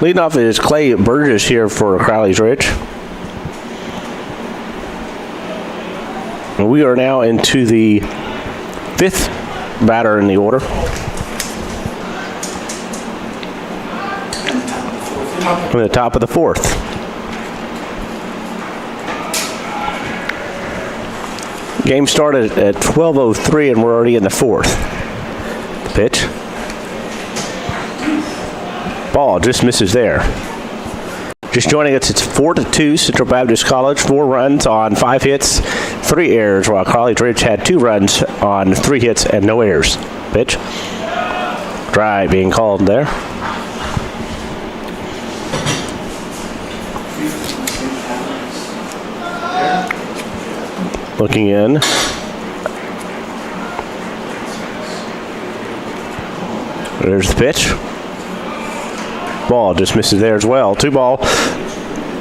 Leading off is Clay Burgess here for Crowley's Ridge. And we are now into the 5th batter in the order. In the top of the 4th. Game started at 12:03 and we're already in the 4th. Pitch. Ball just misses there. Just joining us, it's 4-2 Central Baptist College. 4 runs on 5 hits, 3 errors, while Crowley Ridge had 2 runs on 3 hits and no errors. Pitch. Drive being called there. Looking in. There's the pitch. Ball just misses there as well. 2 ball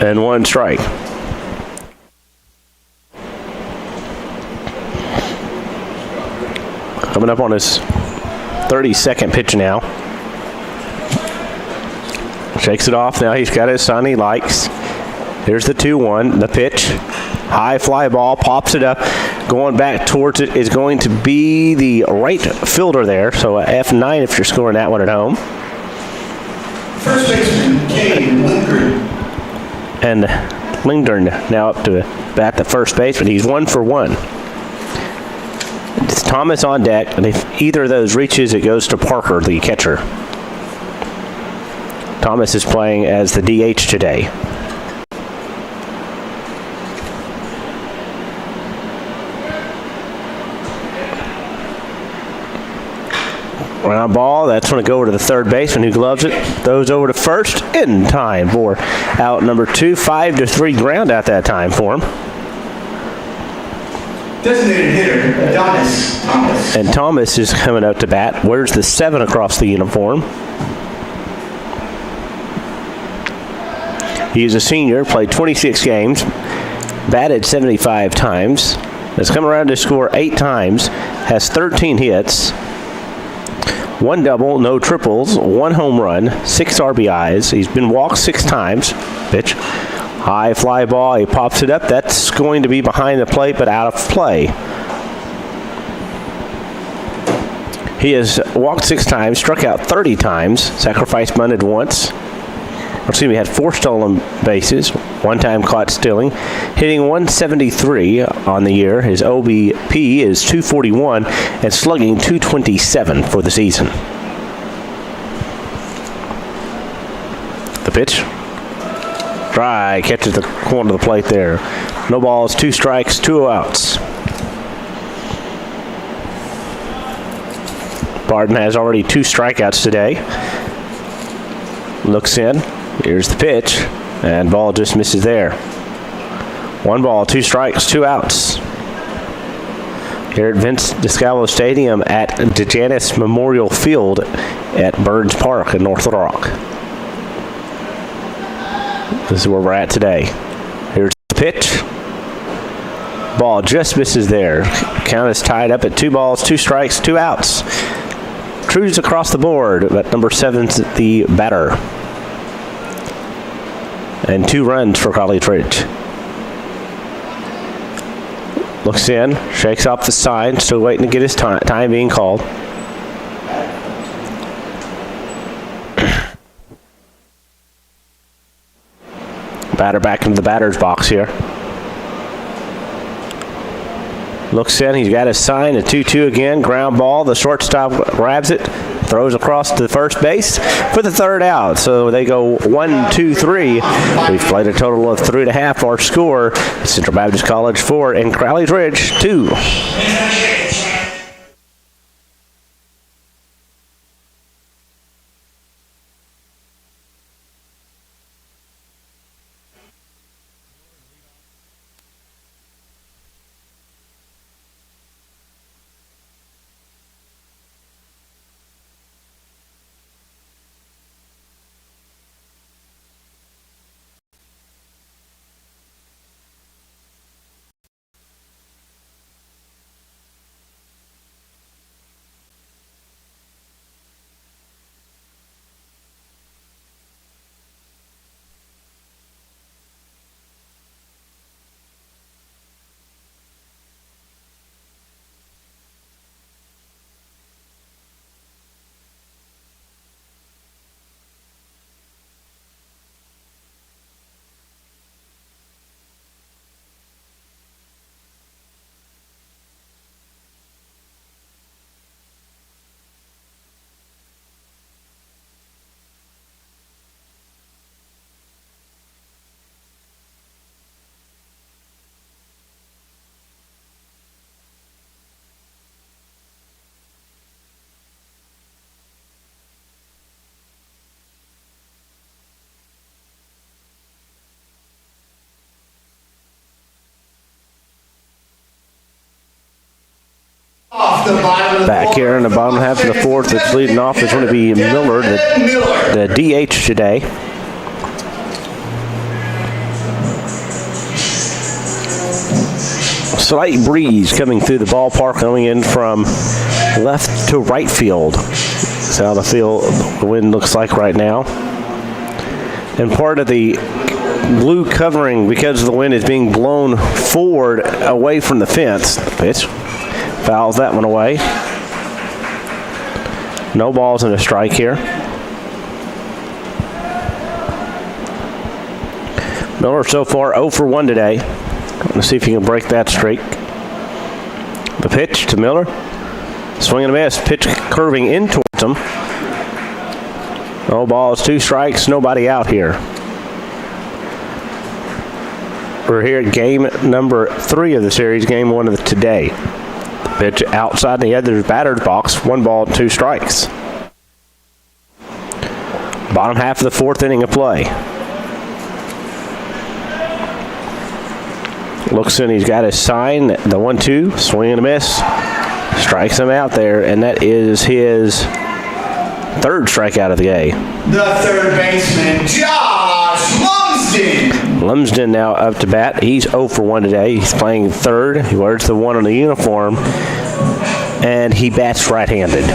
and 1 strike. Coming up on his 32nd pitch now. Shakes it off. Now he's got his son he likes. Here's the 2-1. The pitch. High fly ball. Pops it up. Going back towards it is going to be the right fielder there. So a F9 if you're scoring that one at home. First baseman, Kane Lindgren. And Lindgren now up to bat the first baseman. He's 1 for 1. It's Thomas on deck, and if either of those reaches, it goes to Parker, the catcher. Thomas is playing as the DH today. Ground ball, that's going to go over to the third baseman who gloves it. Throws over to first in time for out number 2. 5-3 ground out that time for him. Designated hitter, Adonis Thomas. And Thomas is coming up to bat. Wears the 7 across the uniform. He is a senior, played 26 games, batted 75 times, has come around to score 8 times, has 13 hits, 1 double, no triples, 1 home run, 6 RBIs. He's been walked 6 times. Pitch. High fly ball. He pops it up. That's going to be behind the plate, but out of play. He has walked 6 times, struck out 30 times, sacrificed bunted once. Excuse me, had 4 stolen bases, 1 time caught stealing, hitting 173 on the year. His OBP is 241 and slugging 227 for the season. The pitch. Dry, catches the corner of the plate there. No balls, 2 strikes, 2 outs. Barden has already 2 strikeouts today. Looks in. Here's the pitch, and ball just misses there. 1 ball, 2 strikes, 2 outs. Here at DeSalvo Stadium at DeSalvo Memorial Field at Burns Park in North Little Rock. This is where we're at today. Here's the pitch. Ball just misses there. Count is tied up at 2 balls, 2 strikes, 2 outs. Cruise across the board, but number 7's the batter. And 2 runs for Crowley Ridge. Looks in, shakes off the sign, still waiting to get his time being called. Batter back into the batter's box here. Looks in, he's got his sign, a 2-2 again, ground ball, the shortstop grabs it, throws across to the first base for the 3rd out. So they go 1, 2, 3. We've played a total of 3.5. Our score, Central Baptist College 4 and Crowley Ridge 2. off the bottom of the Back here in the bottom half of the fourth, that's leading off is going to be Miller, the DH today. Slight breeze coming through the ballpark, coming in from left to right field. That's how the wind looks like right now. And part of the blue covering, because the wind is being blown forward away from the fence. The pitch fouls that one away. No balls and a strike here. Miller so far 0 for 1 today. Let's see if he can break that streak. The pitch to Miller. Swing and a miss. Pitch curving in towards him. No balls, 2 strikes, nobody out here. We're here at game number 3 of the series, game 1 of today. Pitch outside the other batter's box, 1 ball, 2 strikes. Bottom half of the 4th inning of play. Looks in, he's got his sign, the 1-2, swing and a miss. Strikes him out there, and that is his 3rd strikeout of the day. The third baseman, Josh Lumsden. Lumsden now up to bat. He's 0 for 1 today. He's playing 3rd. He wears the 1 on the uniform, and he bats right-handed.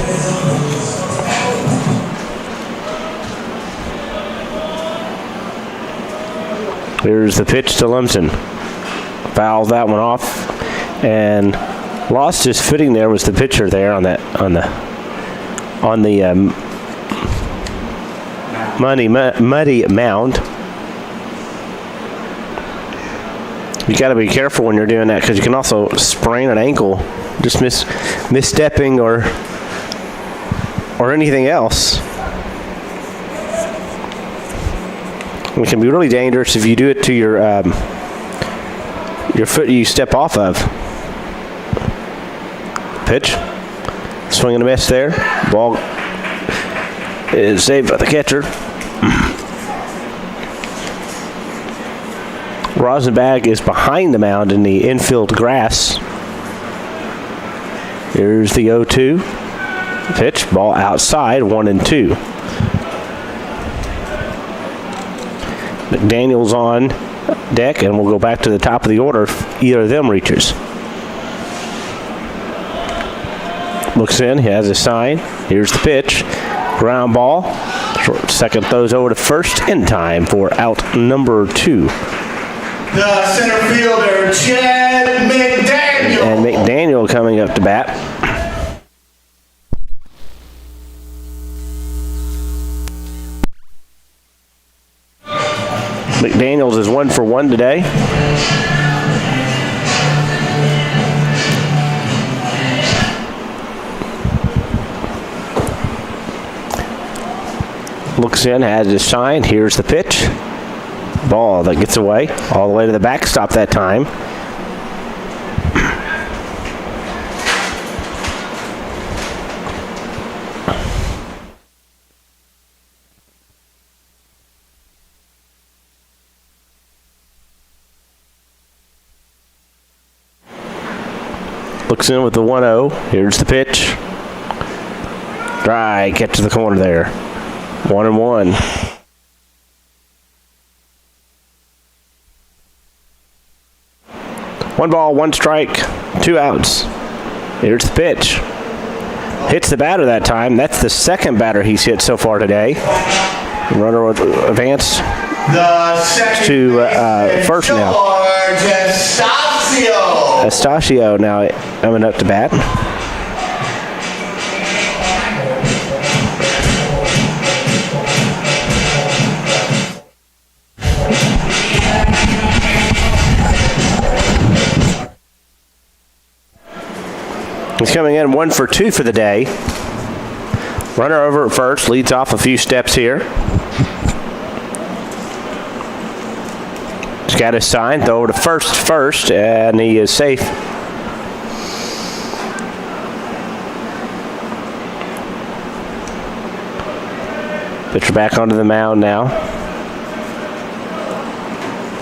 Here's the pitch to Lumsden. Fouls that one off, and lost his footing there. Was the pitcher there on the muddy mound. You got to be careful when you're doing that, because you can also sprain an ankle, just misstepping or anything else. It can be really dangerous if you do it to your foot you step off of. Pitch. Swing and a miss there. Ball is saved by the catcher. Rosenbach is behind the mound in the infield grass. Here's the 0-2. Pitch. Ball outside. 1-2. McDaniel's on deck, and we'll go back to the top of the order if either of them reaches. Looks in, he has a sign. Here's the pitch. Ground ball. Short second throws over to first in time for out number 2. The center fielder, Chad McDaniel. And McDaniel coming up to bat. McDaniels is 1 for 1 today. Looks in, has his sign. Here's the pitch. Ball that gets away all the way to the backstop that time. Looks in with the 1-0. Here's the pitch. Try, get to the corner there. 1-1. One ball, 1 strike, 2 outs. Here's the pitch. Hits the batter that time. That's the 2nd batter he's hit so far today. Runner will advance to first now. Estacio now coming up to bat. He's coming in 1 for 2 for the day. Runner over at first, leads off a few steps here. He's got his sign, throw over to first, and he is safe. Pitcher back onto the mound now.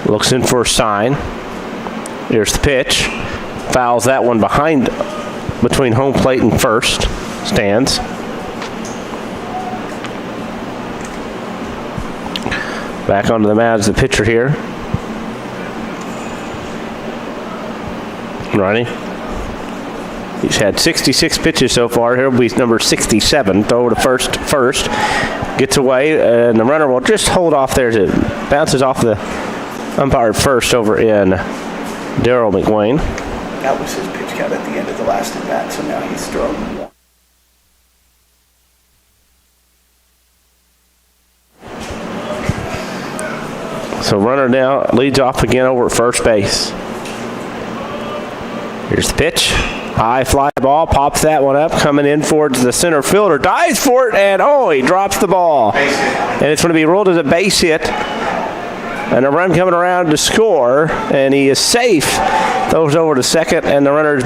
Looks in for a sign. Here's the pitch. Fouls that one behind between home plate and first stands. Back onto the mound is the pitcher here. Ronnie. He's had 66 pitches so far. He'll be number 67. Throw to first. Gets away, and the runner will just hold off there as it bounces off the umpire first over in Daryl McWayne. That was his pitch count at the end of the last at bat, so now he's thrown one. So runner now leads off again over at first base. Here's the pitch. High fly ball, pops that one up, coming in towards the center fielder, dives for it, and he drops the ball. And it's going to be ruled as a base hit. And a run coming around to score, and he is safe. Throws over to second, and the runner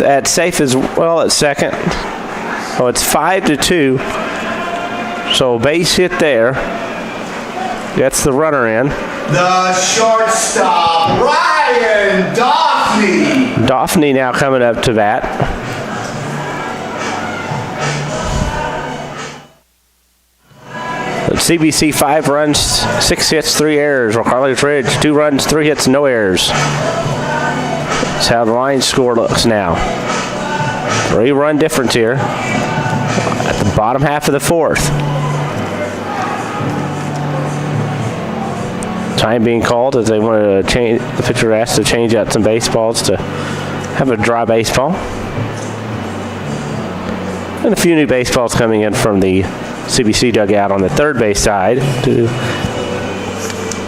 at safe as well at second. So it's 5-2. So base hit there. Gets the runner in. The shortstop, Ryan Daphne. Daphne now coming up to bat. CBC 5 runs, 6 hits, 3 errors. Crowley Ridge 2 runs, 3 hits, no errors. That's how the line score looks now. 3-run difference here at the bottom half of the fourth. Time being called as they want to change. The pitcher asked to change out some baseballs to have a dry baseball. And a few new baseballs coming in from the CBC dugout on the third base side to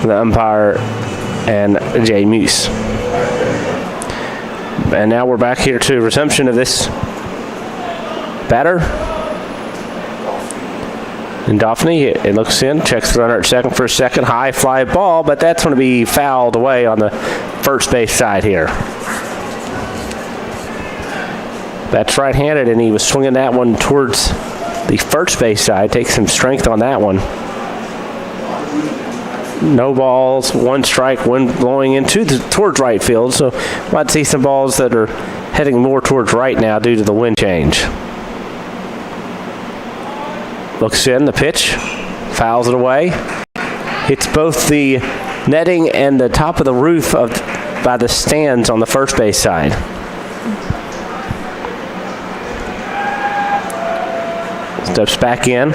the umpire and Jay Muse. And now we're back here to resumption of this batter. And Daphne, it looks in, checks the runner at second for a second. High fly ball, but that's going to be fouled away on the first base side here. That's right-handed, and he was swinging that one towards the first base side. Takes some strength on that one. No balls, 1 strike, wind blowing into towards right field. So might see some balls that are heading more towards right now due to the wind change. Looks in, the pitch, fouls it away. Hits both the netting and the top of the roof by the stands on the first base side. Steps back in.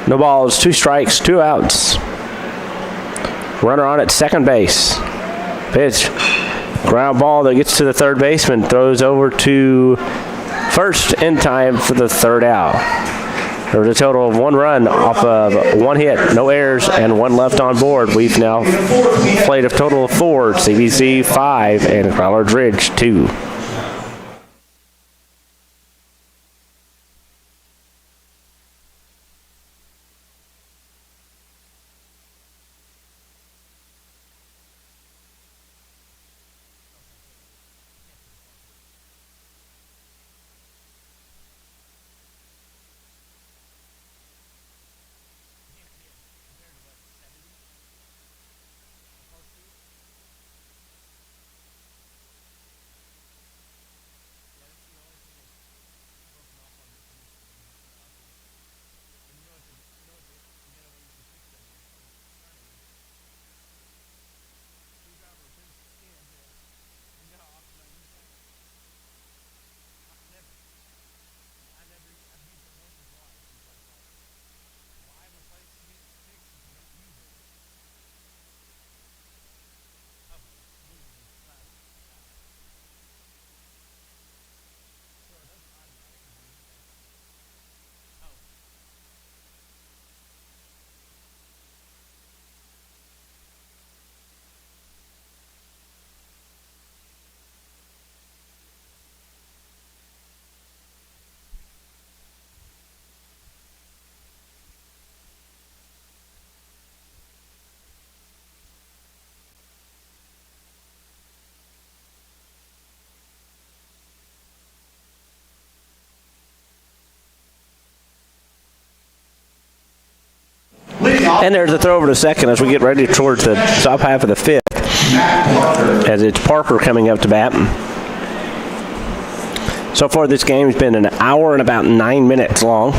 No balls, 2 strikes, 2 outs. Runner on at second base. Pitch. Ground ball that gets to the third baseman. Throws over to first in time for the third out. There was a total of 1 run off of 1 hit, no errors, and 1 left on board. We've now played a total of 4, CBC 5 and Crowley Ridge 2. And there's a throw over to second as we get ready towards the top half of the fifth. As it's Parker coming up to bat. So far, this game has been an hour and about 9 minutes long.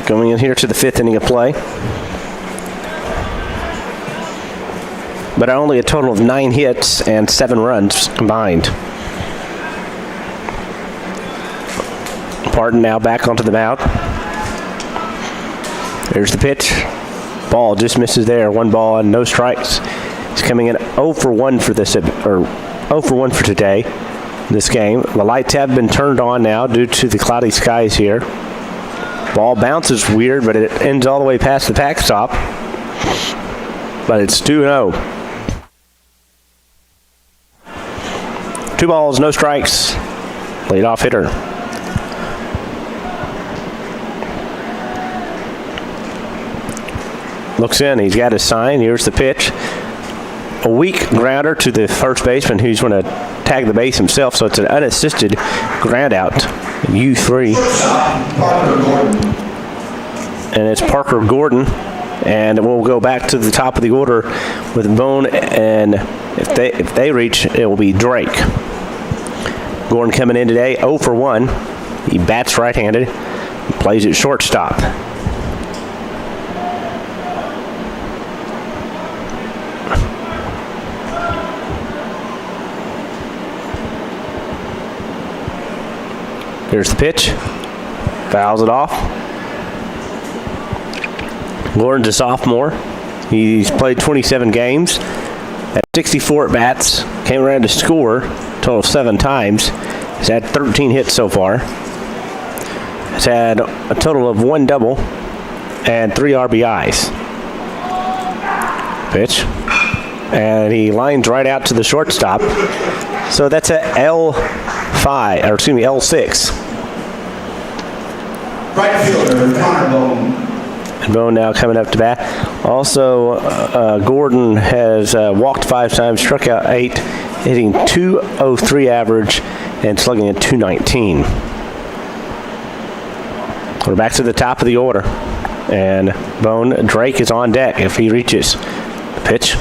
Going in here to the 5th inning of play. But only a total of 9 hits and 7 runs combined. Parton now back onto the mound. There's the pitch. Ball just misses there. 1 ball and no strikes. He's coming in 0 for 1 for this, or 0 for 1 for today. This game. The lights have been turned on now due to the cloudy skies here. Ball bounces weird, but it ends all the way past the backstop. But it's 2-0. 2 balls, no strikes. Leadoff hitter. Looks in. He's got his sign. Here's the pitch. A weak grounder to the first baseman, who's going to tag the base himself, so it's an unassisted ground out. U3. And it's Parker Gordon. And we'll go back to the top of the order with Bone, and if they reach, it will be Drake. Gordon coming in today, 0 for 1. He bats right-handed, plays at shortstop. Here's the pitch. Fouls it off. Gordon's a sophomore. He's played 27 games. Had 64 at-bats. Came around to score a total of 7 times. He's had 13 hits so far. He's had a total of 1 double and 3 RBIs. Pitch. And he lines right out to the shortstop. So that's a L6. Right fielder, Connor Bone. And Bone now coming up to bat. Also, Gordon has walked 5 times, struck out 8, hitting .203 average and slugging at .219. We're back to the top of the order. And Bone, Drake is on deck if he reaches. Pitch.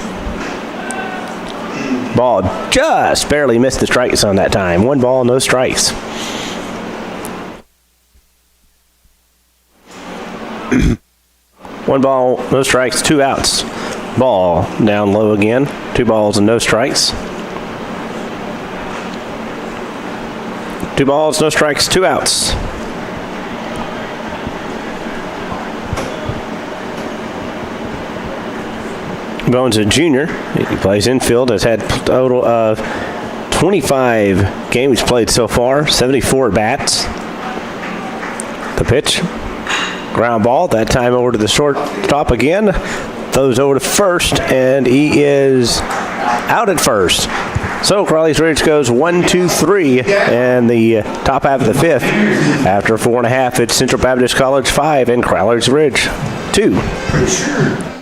Ball just barely missed the strike zone that time. 1 ball, no strikes. One ball, no strikes, 2 outs. Ball down low again. 2 balls and no strikes. 2 balls, no strikes, 2 outs. Bones a junior. He plays infield. Has had a total of 25 games played so far. 74 bats. The pitch. Ground ball. That time over to the shortstop again. Throws over to first, and he is out at first. So Crowley's Ridge goes 1, 2, 3, and the top half of the 5th. After 4.5, it's Central Baptist College 5 and Crowley's Ridge 2. Pretty sure.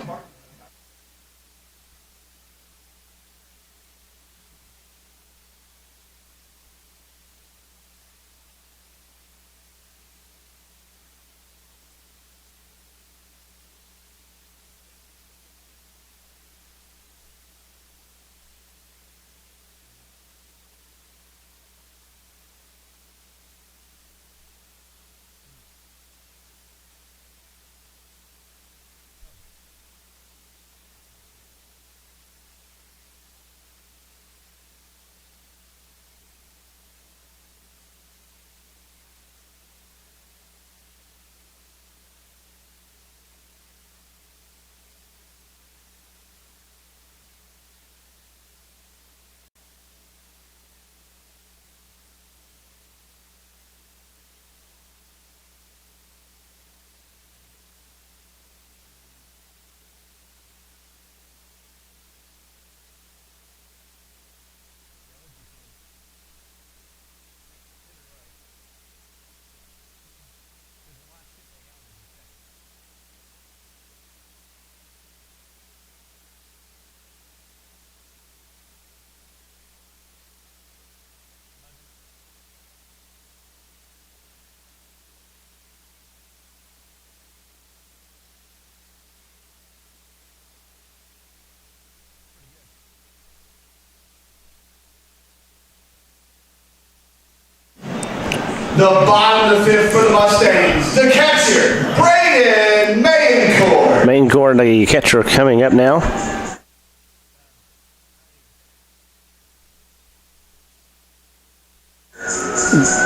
The bottom of the fifth for the Mustangs. The catcher, Braden Maincourt. Maincourt, the catcher, coming up now.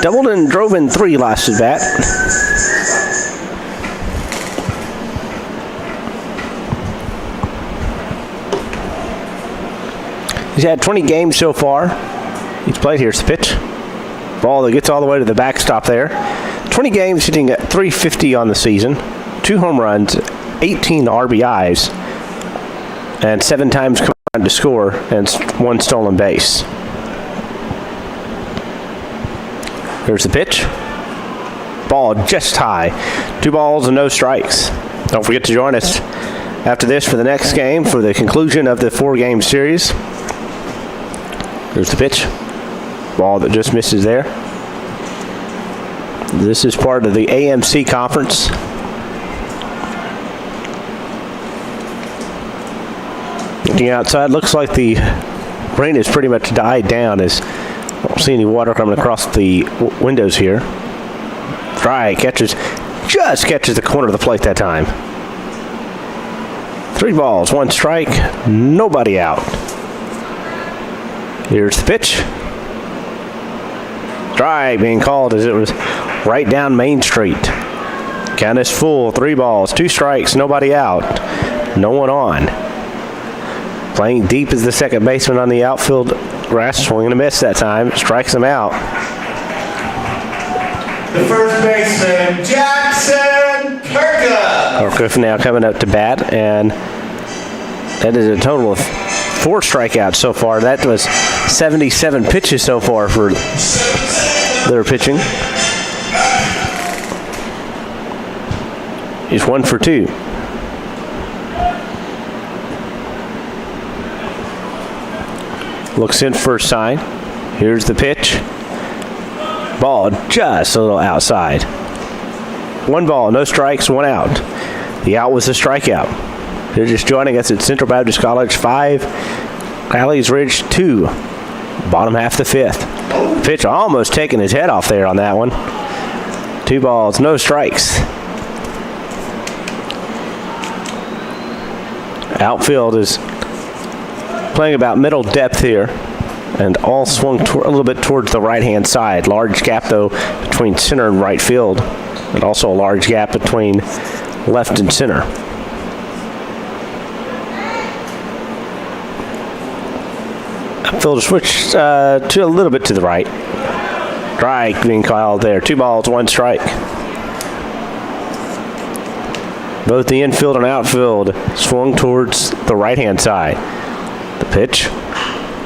Doubled and drove in 3 last at bat. He's had 20 games so far. He's played. Here's the pitch. Ball that gets all the way to the backstop there. 20 games, hitting at .350 on the season. 2 home runs, 18 RBIs, and 7 times combined to score, and 1 stolen base. Here's the pitch. Ball just high. 2 balls and no strikes. Don't forget to join us after this for the next game for the conclusion of the 4-game series. Here's the pitch. Ball that just misses there. This is part of the AMC conference. Looking outside, looks like the rain has pretty much died down as I don't see any water coming across the windows here. Dry catches, just catches the corner of the plate that time. 3 balls, 1 strike, nobody out. Here's the pitch. Strike being called as it was right down Main Street. Count is full, 3 balls, 2 strikes, nobody out, no one on. Playing deep as the second baseman on the outfield grass, swinging a miss that time, strikes him out. The first baseman, Jackson Kirka. Kirka now coming up to bat, and that is a total of 4 strikeouts so far. That was 77 pitches so far for their pitching. He's 1 for 2. Looks in first sign. Here's the pitch. Ball just a little outside. 1 ball, no strikes, 1 out. The out was a strikeout. They're just joining us at Central Baptist College 5, Crowley's Ridge 2. Bottom half the 5th. Pitch almost taking his head off there on that one. 2 balls, no strikes. Outfield is playing about middle depth here, and all swung a little bit towards the right-hand side. Large gap, though, between center and right field, and also a large gap between left and center. Outfield switched to a little bit to the right. Strike being called there. 2 balls, 1 strike. Both the infield and outfield swung towards the right-hand side. The pitch,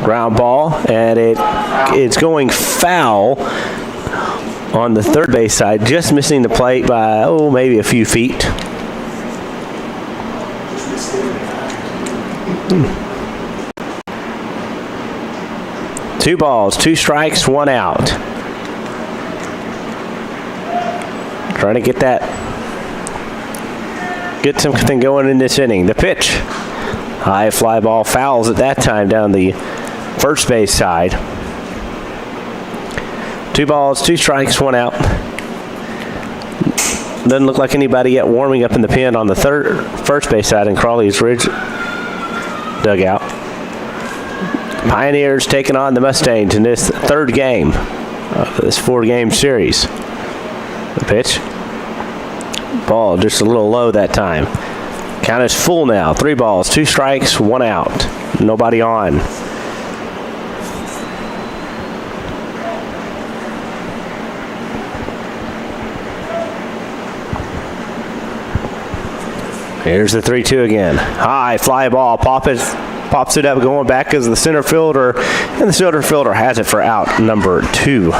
ground ball, and it's going foul on the third base side, just missing the plate by, maybe a few feet. Two balls, 2 strikes, 1 out. Trying to get something going in this inning. The pitch. High fly ball, fouls at that time down the first base side. 2 balls, 2 strikes, 1 out. Doesn't look like anybody yet warming up in the pen on the first base side in Crowley's Ridge dugout. Pioneers taking on the Mustangs in this 3rd game of this 4-game series. The pitch. Ball just a little low that time. Count is full now. 3 balls, 2 strikes, 1 out. Nobody on. Here's the 3-2 again. High fly ball. Pops it up going back as the center fielder. And the center fielder has it for out number 2.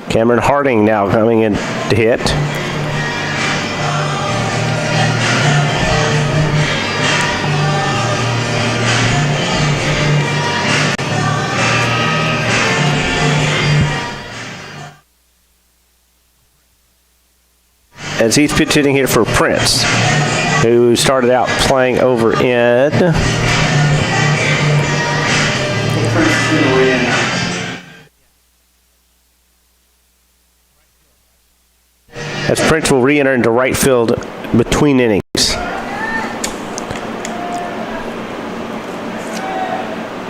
Cameron Harding now coming in to hit. As he's pitch hitting here for Prince, who started out playing over in going to re-enter. As Prince will re-enter into right field between innings.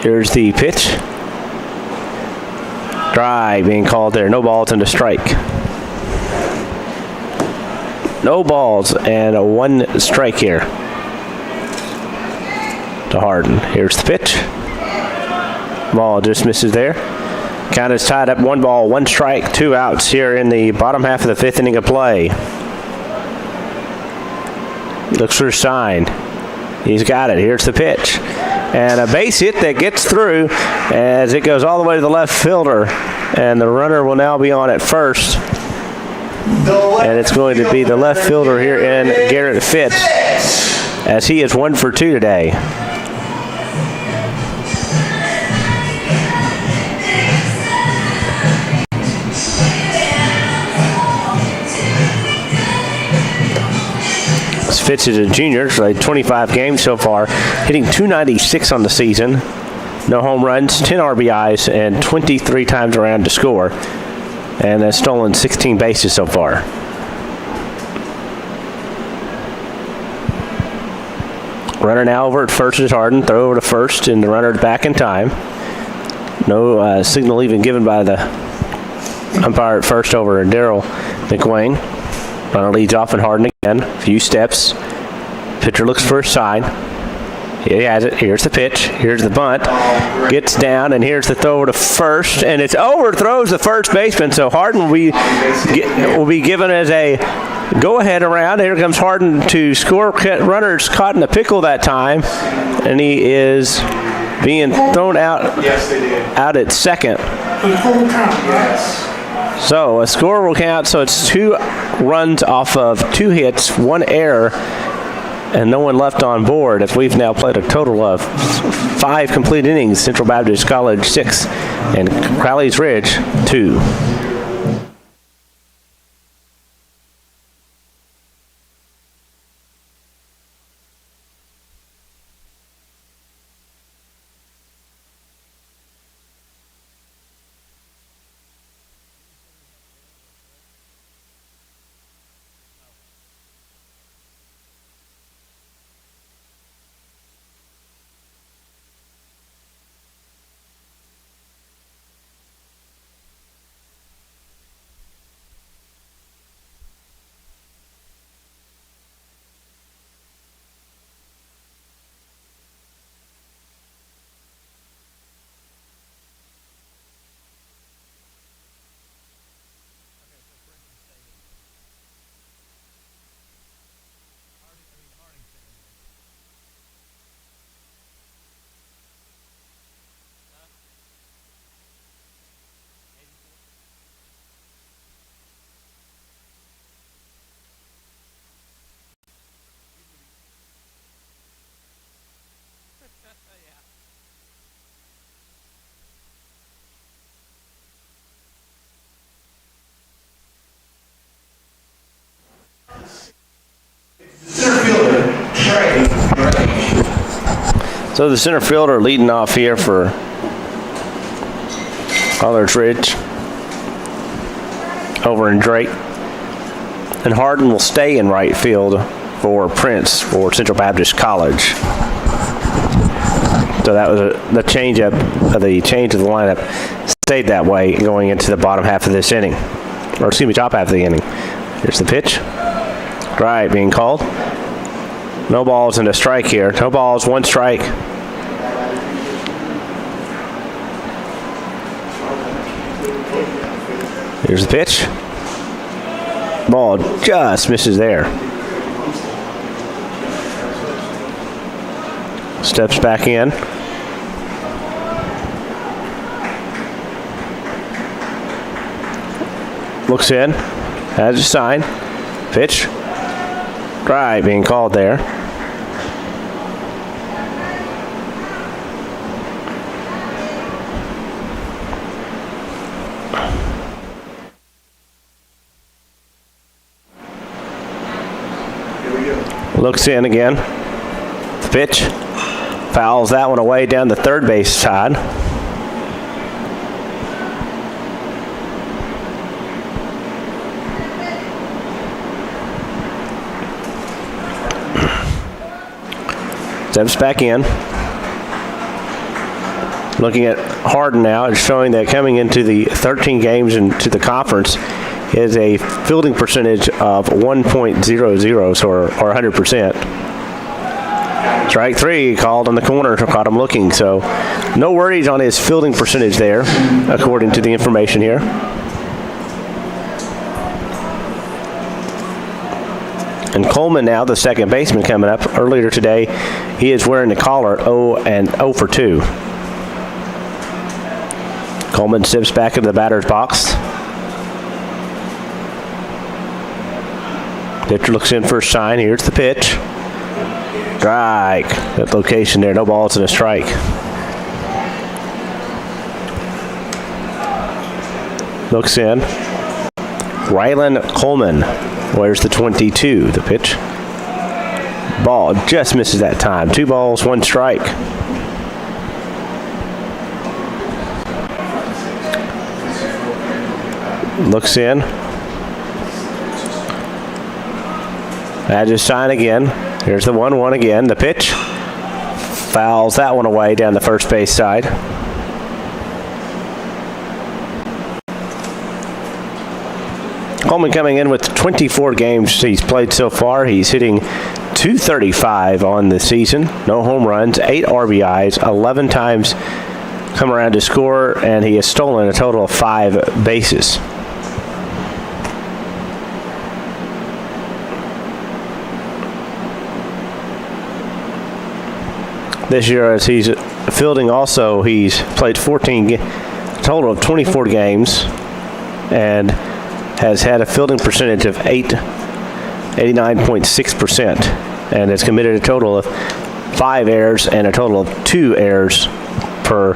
Here's the pitch. Drive being called there. No balls and a strike. No balls and a 1 strike here to Harden. Here's the pitch. Ball just misses there. Count is tied up. 1 ball, 1 strike, 2 outs here in the bottom half of the 5th inning of play. Looks for a sign. He's got it. Here's the pitch. And a base hit that gets through as it goes all the way to the left fielder. And the runner will now be on at first. And it's going to be the left fielder here in Garrett Fitz, as he is 1 for 2 today. Fitz is a junior, played 25 games so far, hitting .296 on the season. No home runs, 10 RBIs, and 23 times around to score. And has stolen 16 bases so far. Runner now over at first is Harden. Throw over to first, and the runner back in time. No signal even given by the umpire at first over Daryl McWayne. Runner leads off and Harden again. A few steps. Pitcher looks for a sign. He has it. Here's the pitch. Here's the bunt. Gets down, and here's the throw over to first, and it's overthrows the first baseman. So Harden will be given as a go-ahead around. Here comes Harden to score. Runner's caught in a pickle that time, and he is being thrown out. Yes, they did. Out at second. Yes. So a score will count. So it's 2 runs off of 2 hits, 1 error, and no one left on board, as we've now played a total of 5 complete innings. Central Baptist College 6 and Crowley's Ridge 2. So the center fielder leading off here for Collards Ridge over in Drake. And Harden will stay in right field for Prince for Central Baptist College. So that was the change of the lineup. Stayed that way going into the bottom half of this inning. Or excuse me, top half of the inning. Here's the pitch. Right, being called. No balls and a strike here. No balls, 1 strike. Here's the pitch. Ball just misses there. Steps back in. Looks in. Has a sign. Pitch. Drive being called there. Looks in again. The pitch. Fouls that one away down the third base side. Steps back in. Looking at Hardin now, it's showing that coming into the 13 games into the conference is a fielding percentage of 1.00, so or 100%. Strike three called on the corner, caught him looking, so no worries on his fielding percentage there, according to the information here. And Coleman now, the second baseman coming up. Earlier today, he is wearing the collar 0 for 2. Coleman steps back into the batter's box. Pitcher looks in for a sign. Here's the pitch. Strike. That location there, no balls and a strike. Looks in. Rylan Coleman. Where's the 22? The pitch. Ball just misses that time. 2 balls, 1 strike. Looks in. That just sign again. Here's the 1-1 again. The pitch. Fouls that one away down the first base side. Coleman coming in with 24 games he's played so far. He's hitting .235 on the season. No home runs, 8 RBIs, 11 times come around to score, and he has stolen a total of 5 bases. This year, as he's fielding also, he's played total of 24 games and has had a fielding percentage of 89.6%, and has committed a total of 5 errors and a total of 2 errors per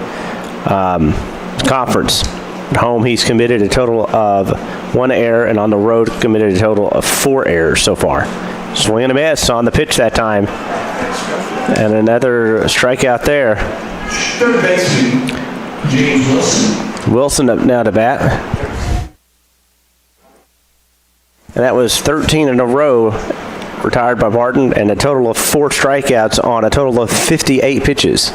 conference. At home, he's committed a total of 1 error, and on the road, committed a total of 4 errors so far. Swing and a miss on the pitch that time. And another strikeout there. Third baseman, James Wilson. Wilson up now to bat. And that was 13 in a row retired by Barton, and a total of 4 strikeouts on a total of 58 pitches.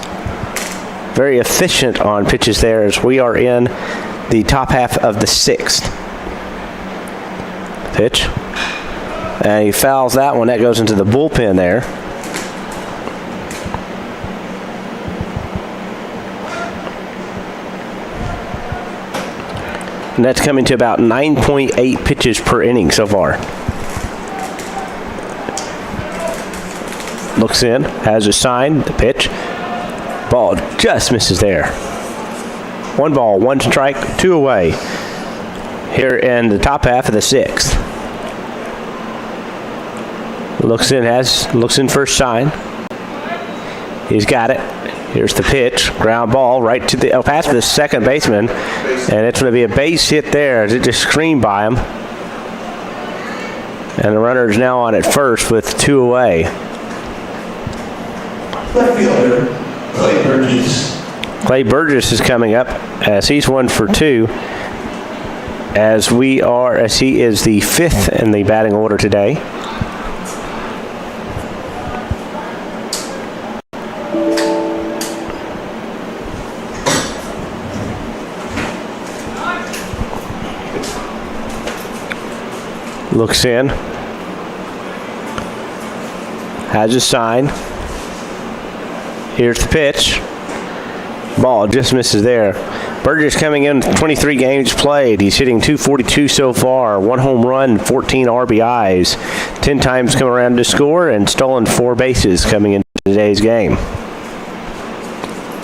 Very efficient on pitches there, as we are in the top half of the 6th. Pitch. And he fouls that one. That goes into the bullpen there. And that's coming to about 9.8 pitches per inning so far. Looks in, has a sign, the pitch. Ball just misses there. 1 ball, 1 strike, 2 away. Here in the top half of the 6th. Looks in for a sign. He's got it. Here's the pitch, ground ball right to the pass to the second baseman, and it's going to be a base hit there as it just screened by him. And the runner is now on at first with 2 away. Left fielder, Clay Burgess. Clay Burgess is coming up as he's 1 for 2. As he is the 5th in the batting order today. Looks in. Has a sign. Here's the pitch. Ball just misses there. Burgess coming in 23 games played. He's hitting .242 so far. 1 home run, 14 RBIs. 10 times come around to score and stolen 4 bases coming into today's game.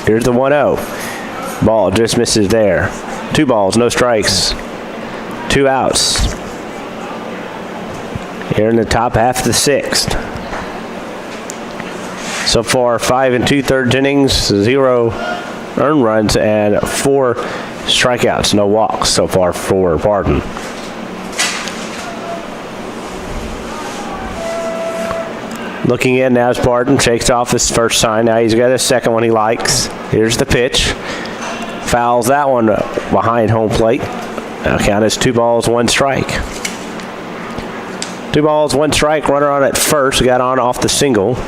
Here's the 1-0. Ball just misses there. 2 balls, no strikes. 2 outs. Here in the top half of the 6th. So far, 5 2/3 innings, 0 earned runs, and 4 strikeouts, no walks so far for Barton. Looking in now as Barton shakes off his first sign. Now he's got a second one he likes. Here's the pitch. Fouls that one behind home plate. Now count is 2 balls, 1 strike. 2 balls, 1 strike. Runner on at first. Got on off the single.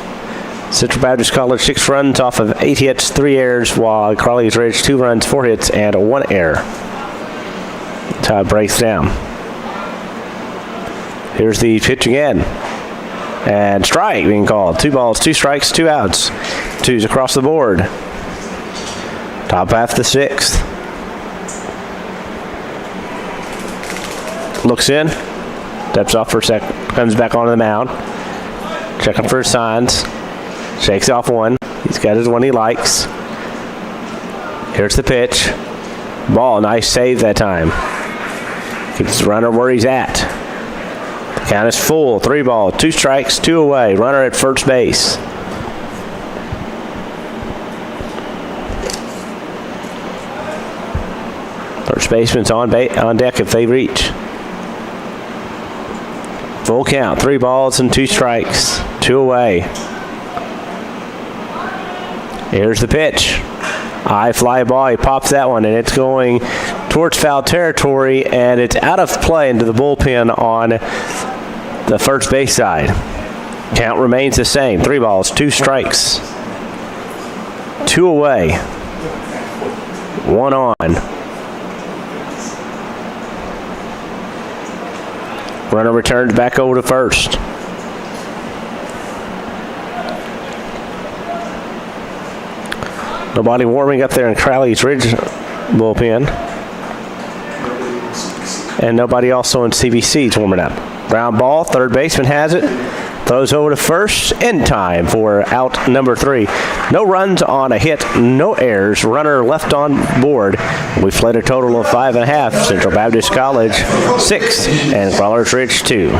Central Baptist College 6 runs off of 8 hits, 3 errors, while Crowley's Ridge 2 runs, 4 hits, and 1 error. That's how it breaks down. Here's the pitch again. And strike being called. 2 balls, 2 strikes, 2 outs. 2s across the board. Top half the 6th. Looks in. Steps off for a sec. Comes back onto the mound. Checking for his signs. Shakes off one. He's got his one he likes. Here's the pitch. Ball. Nice save that time. Keeps the runner where he's at. The count is full. 3 balls, 2 strikes, 2 away. Runner at first base. First baseman's on deck if they reach. Full count. 3 balls and 2 strikes. 2 away. Here's the pitch. High fly ball. He pops that one, and it's going towards foul territory, and it's out of play into the bullpen on the first base side. Count remains the same. 3 balls, 2 strikes. 2 away. 1 on. Runner returns back over to first. Nobody warming up there in Crowley's Ridge bullpen. And nobody also in CBC's warming up. Ground ball, third baseman has it. Throws over to first in time for out number 3. No runs on a hit, no errors. Runner left on board. We've played a total of 5.5. Central Baptist College 6 and Crowley's Ridge 2.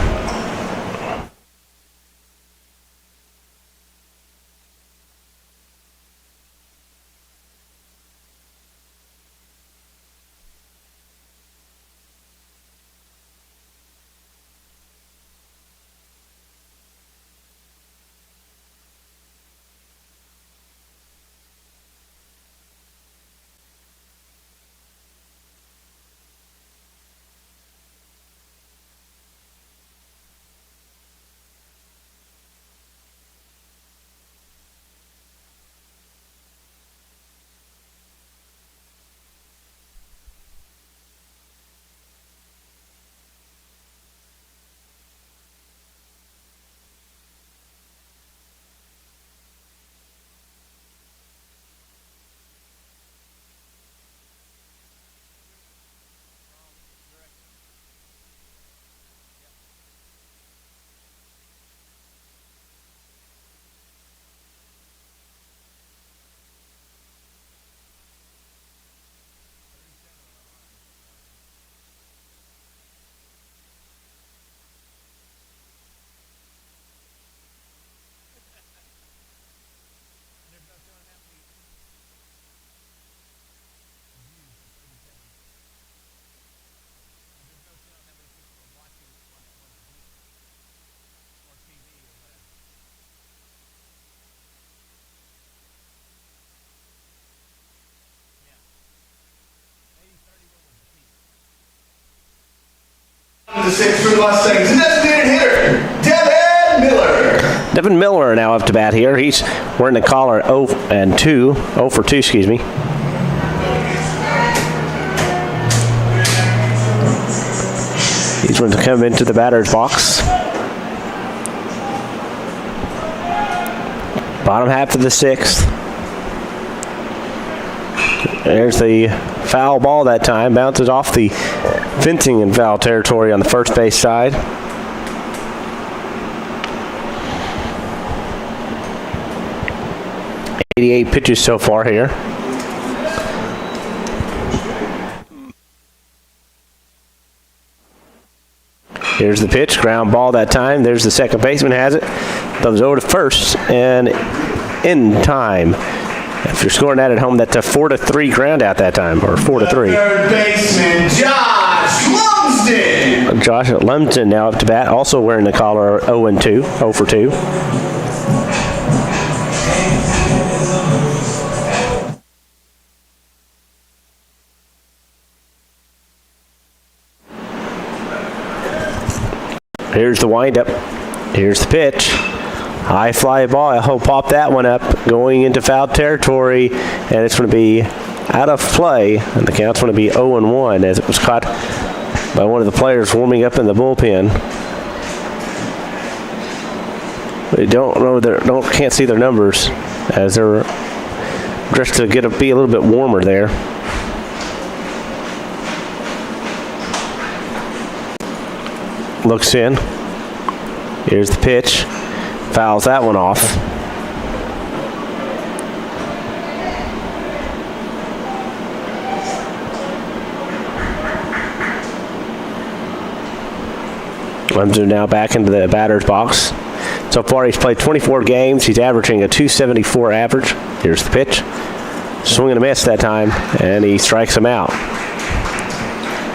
The 6 for the Mustangs, the designated hitter, Devin Miller. Devin Miller now up to bat here. He's wearing the collar 0 for 2, excuse me. He's going to come into the batter's box. Bottom half of the 6th. There's the foul ball that time. Bounces off the fencing in foul territory on the first base side. .88 pitches so far here. Here's the pitch. Ground ball that time. There's the second baseman has it. Thumbs over to first and in time. If you're scoring that at home, that's a 4-3 ground out that time, or 4-3. Third baseman, Josh Lumsden. Josh Lumsden now up to bat, also wearing the collar 0 for 2. Here's the windup. Here's the pitch. High fly ball. He'll pop that one up, going into foul territory, and it's going to be out of play. And the count's going to be 0-1 as it was caught by one of the players warming up in the bullpen. We can't see their numbers as they're just to be a little bit warmer there. Looks in. Here's the pitch. Fouls that one off. Runs him now back into the batter's box. So far, he's played 24 games. He's averaging a .274 average. Here's the pitch. Swing and a miss that time, and he strikes him out.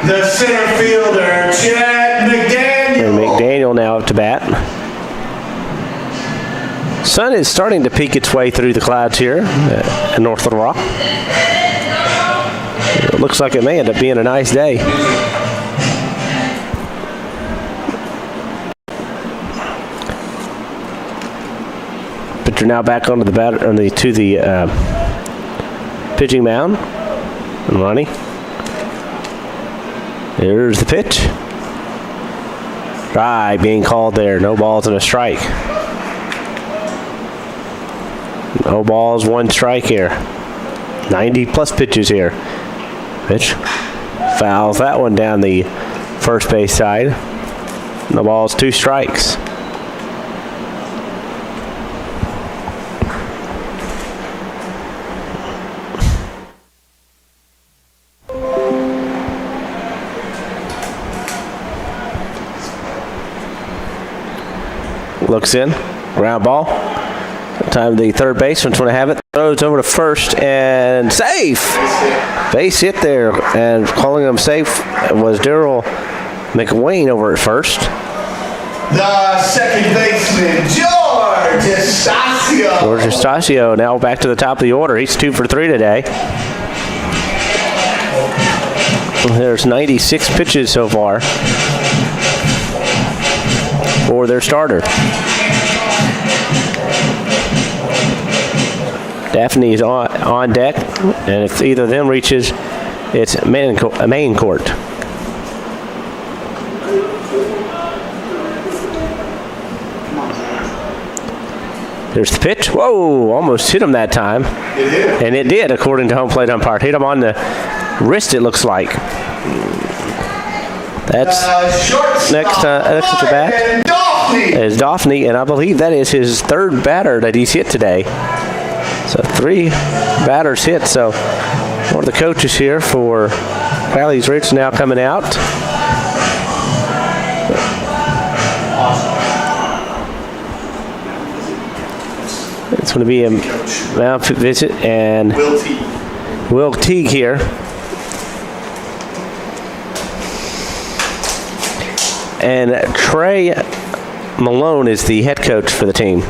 The center fielder, Chad McDaniel. And McDaniel now up to bat. Sun is starting to peek its way through the clouds here in North Little Rock. It looks like it may end up being a nice day. Pitcher now back onto the pitching mound. And Ronnie. Here's the pitch. Try being called there. No balls and a strike. No balls, one strike here. 90 plus pitches here. Pitch. Fouls that one down the first base side. No balls, 2 strikes. Looks in. Ground ball. Time the third baseman's going to have it. Throws over to first and safe. Base hit there. And calling him safe was Daryl McWayne over at first. The second baseman, George Estacio. George Estacio now back to the top of the order. He's 2 for 3 today. There's 96 pitches so far for their starter. Daphne's on deck, and if either of them reaches, it's main court. There's the pitch. Whoa, almost hit him that time. It did. And it did, according to home plate umpire. Hit him on the wrist, it looks like. That's next at the bat is Daphne, and I believe that is his third batter that he's hit today. So 3 batters hit. So one of the coaches here for Crowley's Ridge now coming out. It's going to be a mound visit, and Will Teague here. And Trey Malone is the head coach for the team.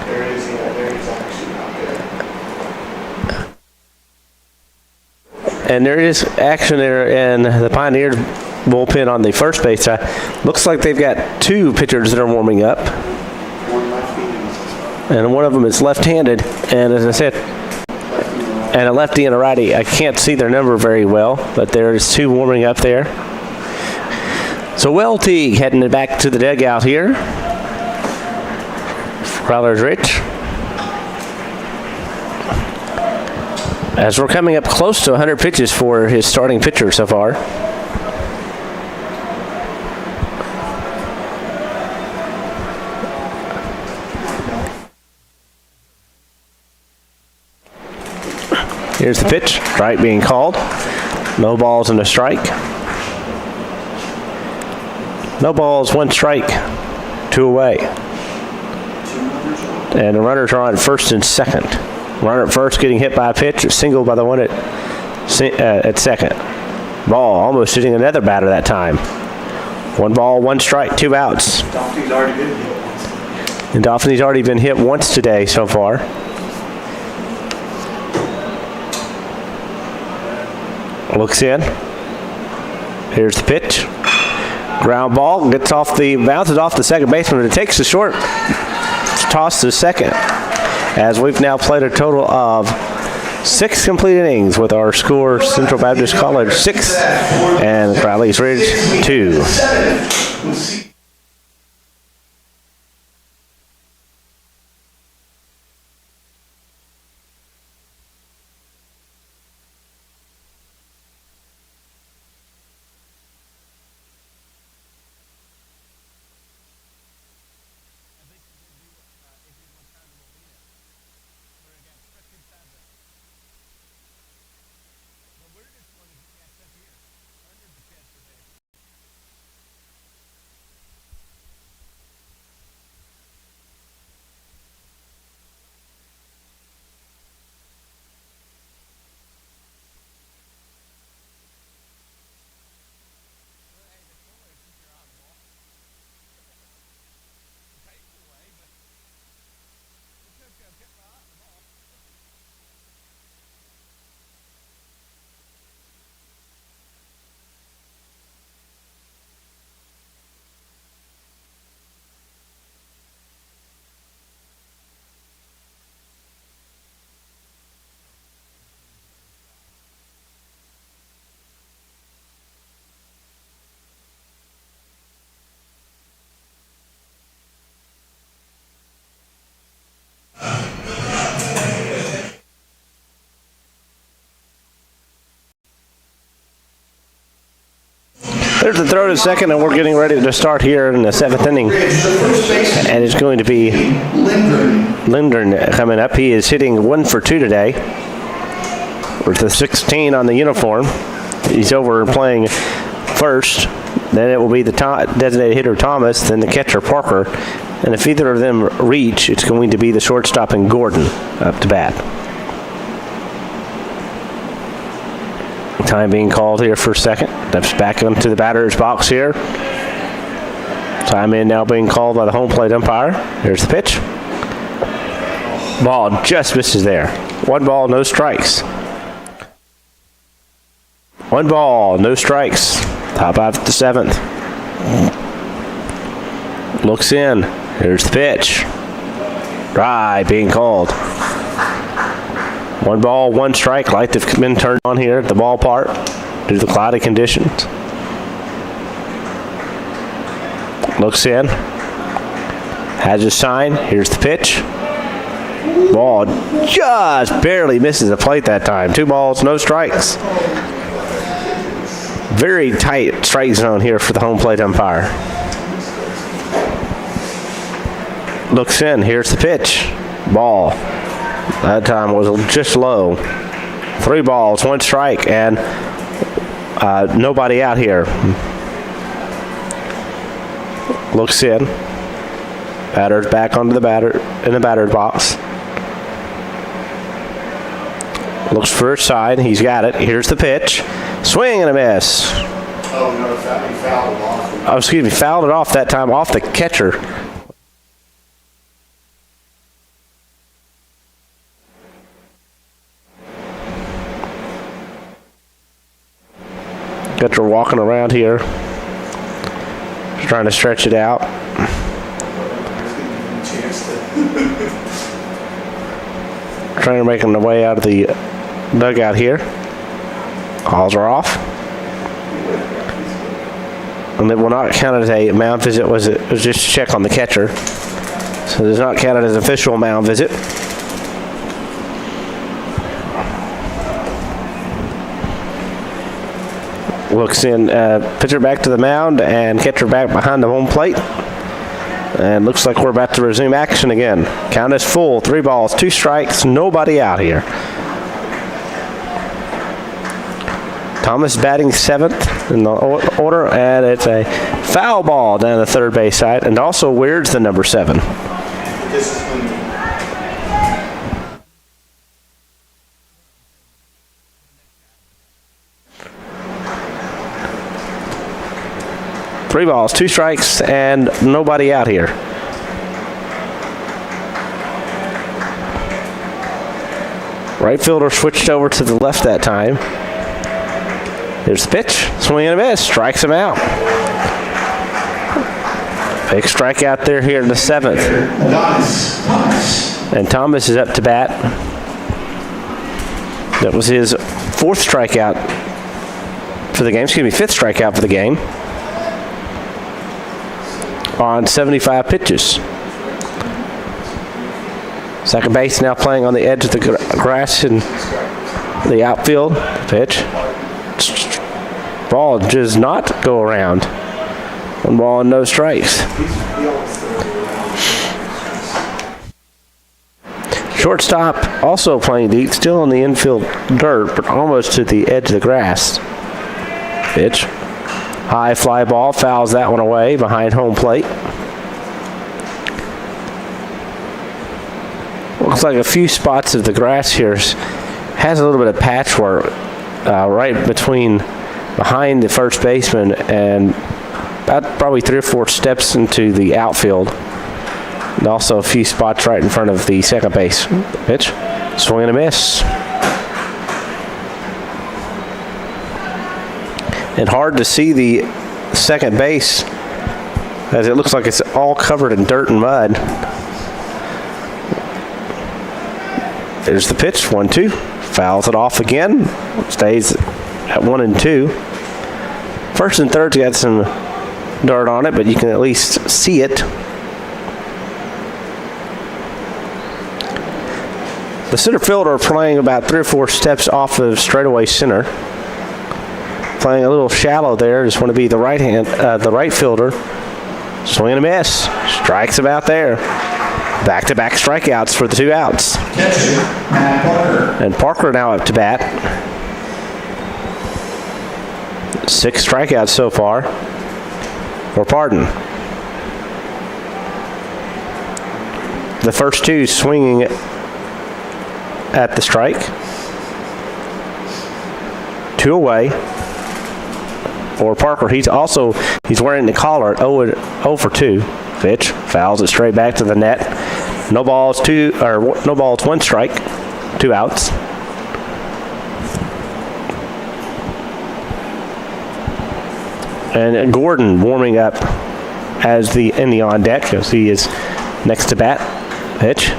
There is actually out there. And there is action there in the Pioneers bullpen on the first base side. Looks like they've got 2 pitchers that are warming up. One lefty. And one of them is left-handed. And as I said, and a lefty and a righty. I can't see their number very well, but there's 2 warming up there. So Will Teague heading back to the dugout here. Crowler's Ridge. As we're coming up close to 100 pitches for his starting pitcher so far. Here's the pitch. Strike being called. No balls and a strike. No balls, 1 strike. 2 away. And the runners are on first and second. Runner at first getting hit by a pitch. A single by the one at second. Ball almost hitting another batter that time. 1 ball, 1 strike, 2 outs. Daphne's already been hit once. And Daphne's already been hit once today so far. Looks in. Here's the pitch. Ground ball bounces off the second baseman, but it takes a short toss to second. As we've now played a total of 6 complete innings with our score Central Baptist College 6 and Crowley's Ridge 2. There's the throw to second, and we're getting ready to start here in the 7th inning. And it's going to be Lindgren coming up. He is hitting 1 for 2 today with the 16 on the uniform. He's over playing first. Then it will be the designated hitter Thomas, then the catcher Parker. And if either of them reach, it's going to be the shortstop and Gordon up to bat. Time being called here for second. Steps back into the batter's box here. Time in now being called by the home plate umpire. Here's the pitch. Ball just misses there. 1 ball, no strikes. 1 ball, no strikes. Top out the 7th. Looks in. Here's the pitch. Drive being called. 1 ball, 1 strike. Light have been turned on here at the ballpark due to the cloudy conditions. Looks in. Has a sign. Here's the pitch. Ball just barely misses the plate that time. 2 balls, no strikes. Very tight strike zone here for the home plate umpire. Looks in. Here's the pitch. Ball. That time was just low. 3 balls, 1 strike, and nobody out here. Looks in. Batter's back onto the batter's box. Looks for a side. He's got it. Here's the pitch. Swing and a miss. Oh, no, he fouled it off. Oh, excuse me. Fouled it off that time off the catcher. Catcher walking around here. Just trying to stretch it out. Trying to make the way out of the dugout here. Calls are off. And it will not count as a mound visit. It was just a check on the catcher. So it does not count as an official mound visit. Looks in, pitcher back to the mound and catcher back behind the home plate. And looks like we're about to resume action again. Count is full. 3 balls, 2 strikes, nobody out here. Thomas batting 7th in the order, and it's a foul ball down the third base side, and also weirds the number 7. This is when 3 balls, 2 strikes, and nobody out here. Right fielder switched over to the left that time. Here's the pitch. Swing and a miss. Strikes him out. Big strikeout there here in the 7th. Thomas. And Thomas is up to bat. That was his 4th strikeout for the game. Excuse me, 5th strikeout for the game. On 75 pitches. Second base now playing on the edge of the grass in the outfield. Pitch. Ball does not go around. 1 ball and no strikes. Shortstop also playing deep, still on the infield dirt, but almost to the edge of the grass. Pitch. High fly ball, fouls that one away behind home plate. Looks like a few spots of the grass here has a little bit of patchwork right behind the first baseman and about probably 3 or 4 steps into the outfield. And also a few spots right in front of the second base. Pitch. Swing and a miss. And hard to see the second base as it looks like it's all covered in dirt and mud. There's the pitch, 1-2. Fouls it off again. Stays at 1-2. First and third's got some dirt on it, but you can at least see it. The center fielder playing about 3 or 4 steps off of straightaway center. Playing a little shallow there. Just want to be the right fielder. Swing and a miss. Strikes him out there. Back-to-back strikeouts for the 2 outs. And Parker now up to bat. 6 strikeouts so far. Or pardon. The first 2 swinging at the strike. 2 away. For Parker, he's wearing the collar at 0 for 2. Pitch, fouls it straight back to the net. No balls, 1 strike, 2 outs. And Gordon warming up as in the on deck as he is next to bat. Pitch.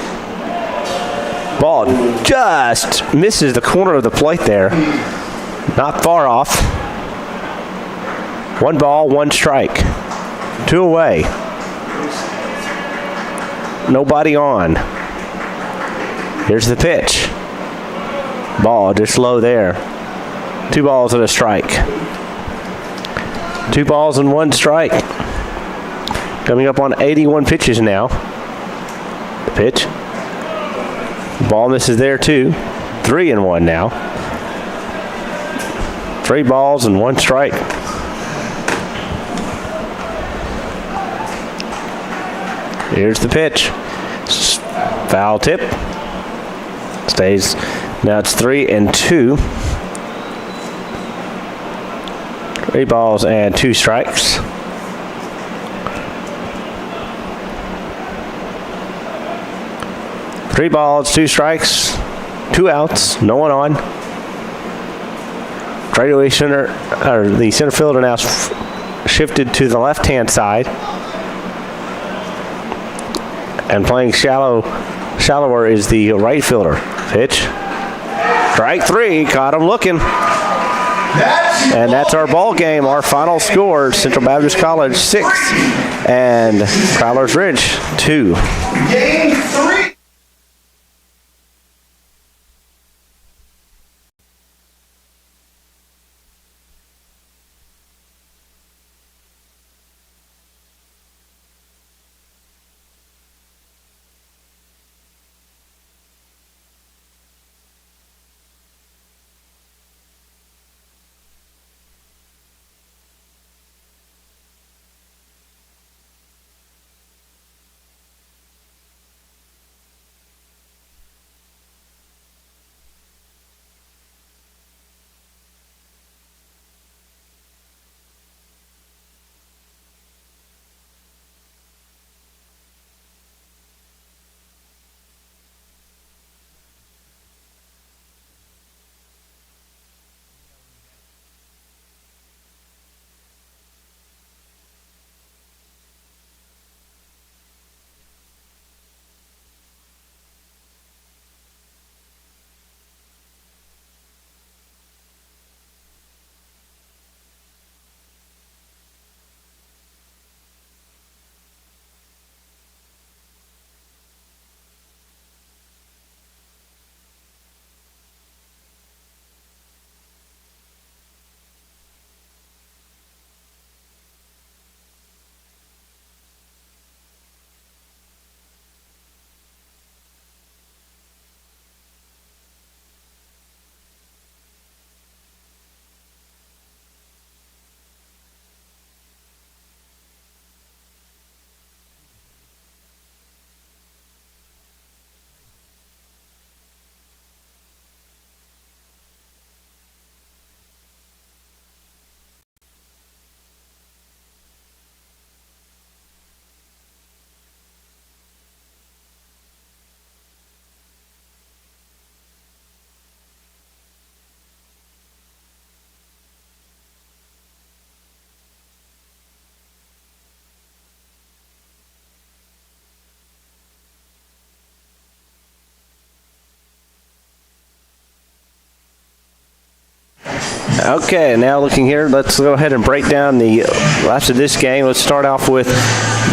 Ball just misses the corner of the plate there. Not far off. 1 ball, 1 strike. 2 away. Nobody on. Here's the pitch. Ball just low there. 2 balls and a strike. 2 balls and 1 strike. Coming up on 81 pitches now. The pitch. Ball misses there too. 3-1 now. 3 balls and 1 strike. Here's the pitch. Foul tip. Stays. Now it's 3-2. 3 balls and 2 strikes. Three balls, 2 strikes, 2 outs, no one on. Straightaway center, or the center fielder now shifted to the left-hand side. And playing shallower is the right fielder. Pitch. Strike 3, caught him looking. And that's our ball game. Our final score, Central Baptist College 6 and Prowler's Ridge 2. Game 3. Okay, now looking here, let's go ahead and break down the rest of this game. Let's start off with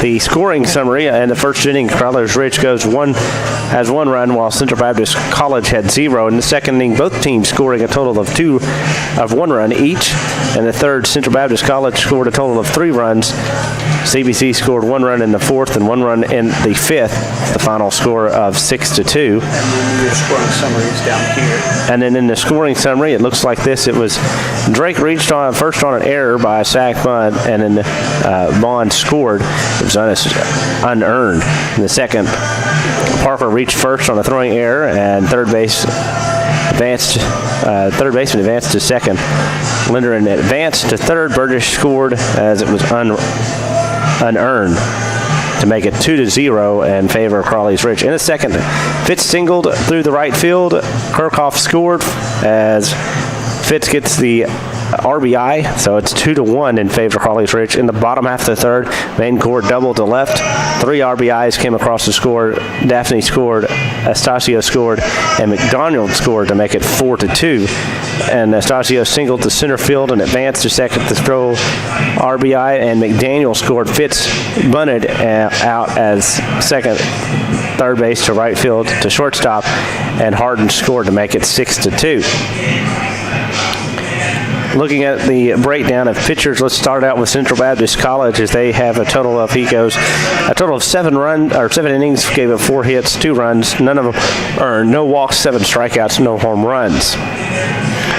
the scoring summary. In the first inning, Crowley's Ridge has one run, while Central Baptist College had 0. In the second inning, both teams scoring a total of 1 run each. In the third, Central Baptist College scored a total of 3 runs. CBC scored 1 run in the fourth and 1 run in the fifth. The final score of 6-2. And then your scoring summary is down here. And then in the scoring summary, it looks like this. It was Drake reached on first on an error by a sac bunt, and then Bond scored. It was unearned. In the second, Parker reached first on a throwing error, and third baseman advanced to second. Lindergan advanced to third. Burgess scored as it was unearned to make it 2-0 in favor of Crowley's Ridge. In the second, Fitz singled through the right field. Kirchhoff scored as Fitz gets the RBI, so it's 2-1 in favor of Crowley's Ridge. In the bottom half of the third, main court doubled to left. 3 RBIs came across the score. Daphne scored, Estacio scored, and McDonald scored to make it 4-2. And Estacio singled to center field and advanced to second to throw RBI, and McDaniel scored. Fitz bunted out as second, third base to right field to shortstop, and Harden scored to make it 6-2. Looking at the breakdown of pitchers, let's start out with Central Baptist College, as they have a total of 7 innings, gave up 4 hits, 2 runs, none of them earned, no walks, 7 strikeouts, no home runs.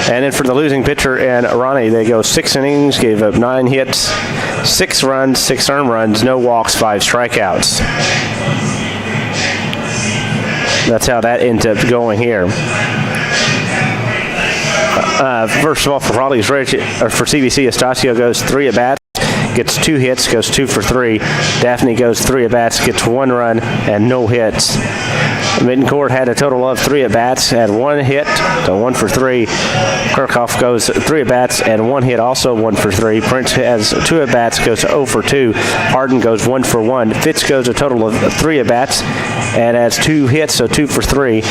And then for the losing pitcher in Ronnie, they go 6 innings, gave up 9 hits, 6 runs, 6 earned runs, no walks, 5 strikeouts. That's how that ends up going here. First of all, for Crowley's Ridge, or for CBC, Estacio goes 3 at-bats, gets 2 hits, goes 2 for 3. Daphne goes 3 at-bats, gets 1 run, and no hits. Middencourt had a total of 3 at-bats, had 1 hit, so 1 for 3. Kirchhoff goes 3 at-bats and 1 hit, also 1 for 3. Prince has 2 at-bats, goes 0 for 2. Harden goes 1 for 1. Fitz goes a total of 3 at-bats and has 2 hits, so 2 for 3.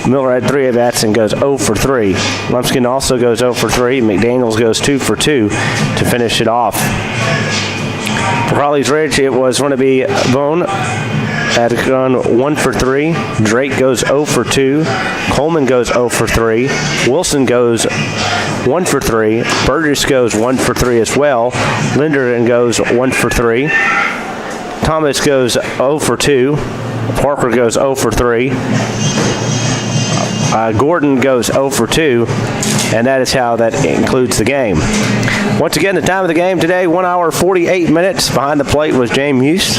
Miller had 3 at-bats and goes 0 for 3. Lumpkin also goes 0 for 3. McDaniels goes 2 for 2 to finish it off. For Crowley's Ridge, it was going to be Bone had gone 1 for 3. Drake goes 0 for 2. Coleman goes 0 for 3. Wilson goes 1 for 3. Burgess goes 1 for 3 as well. Lindergan goes 1 for 3. Thomas goes 0 for 2. Parker goes 0 for 3. Gordon goes 0 for 2, and that is how that includes the game. Once again, the time of the game today, 1 hour 48 minutes. Behind the plate was James Hughes.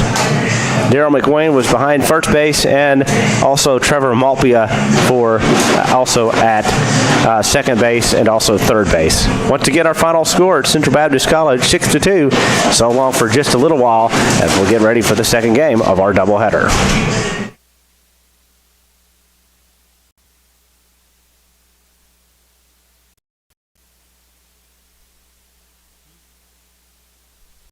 Daryl McWayne was behind first base, and also Trevor Malpia for also at second base and also third base. Once again, our final score at Central Baptist College, 6-2. So long for just a little while as we'll get ready for the second game of our doubleheader.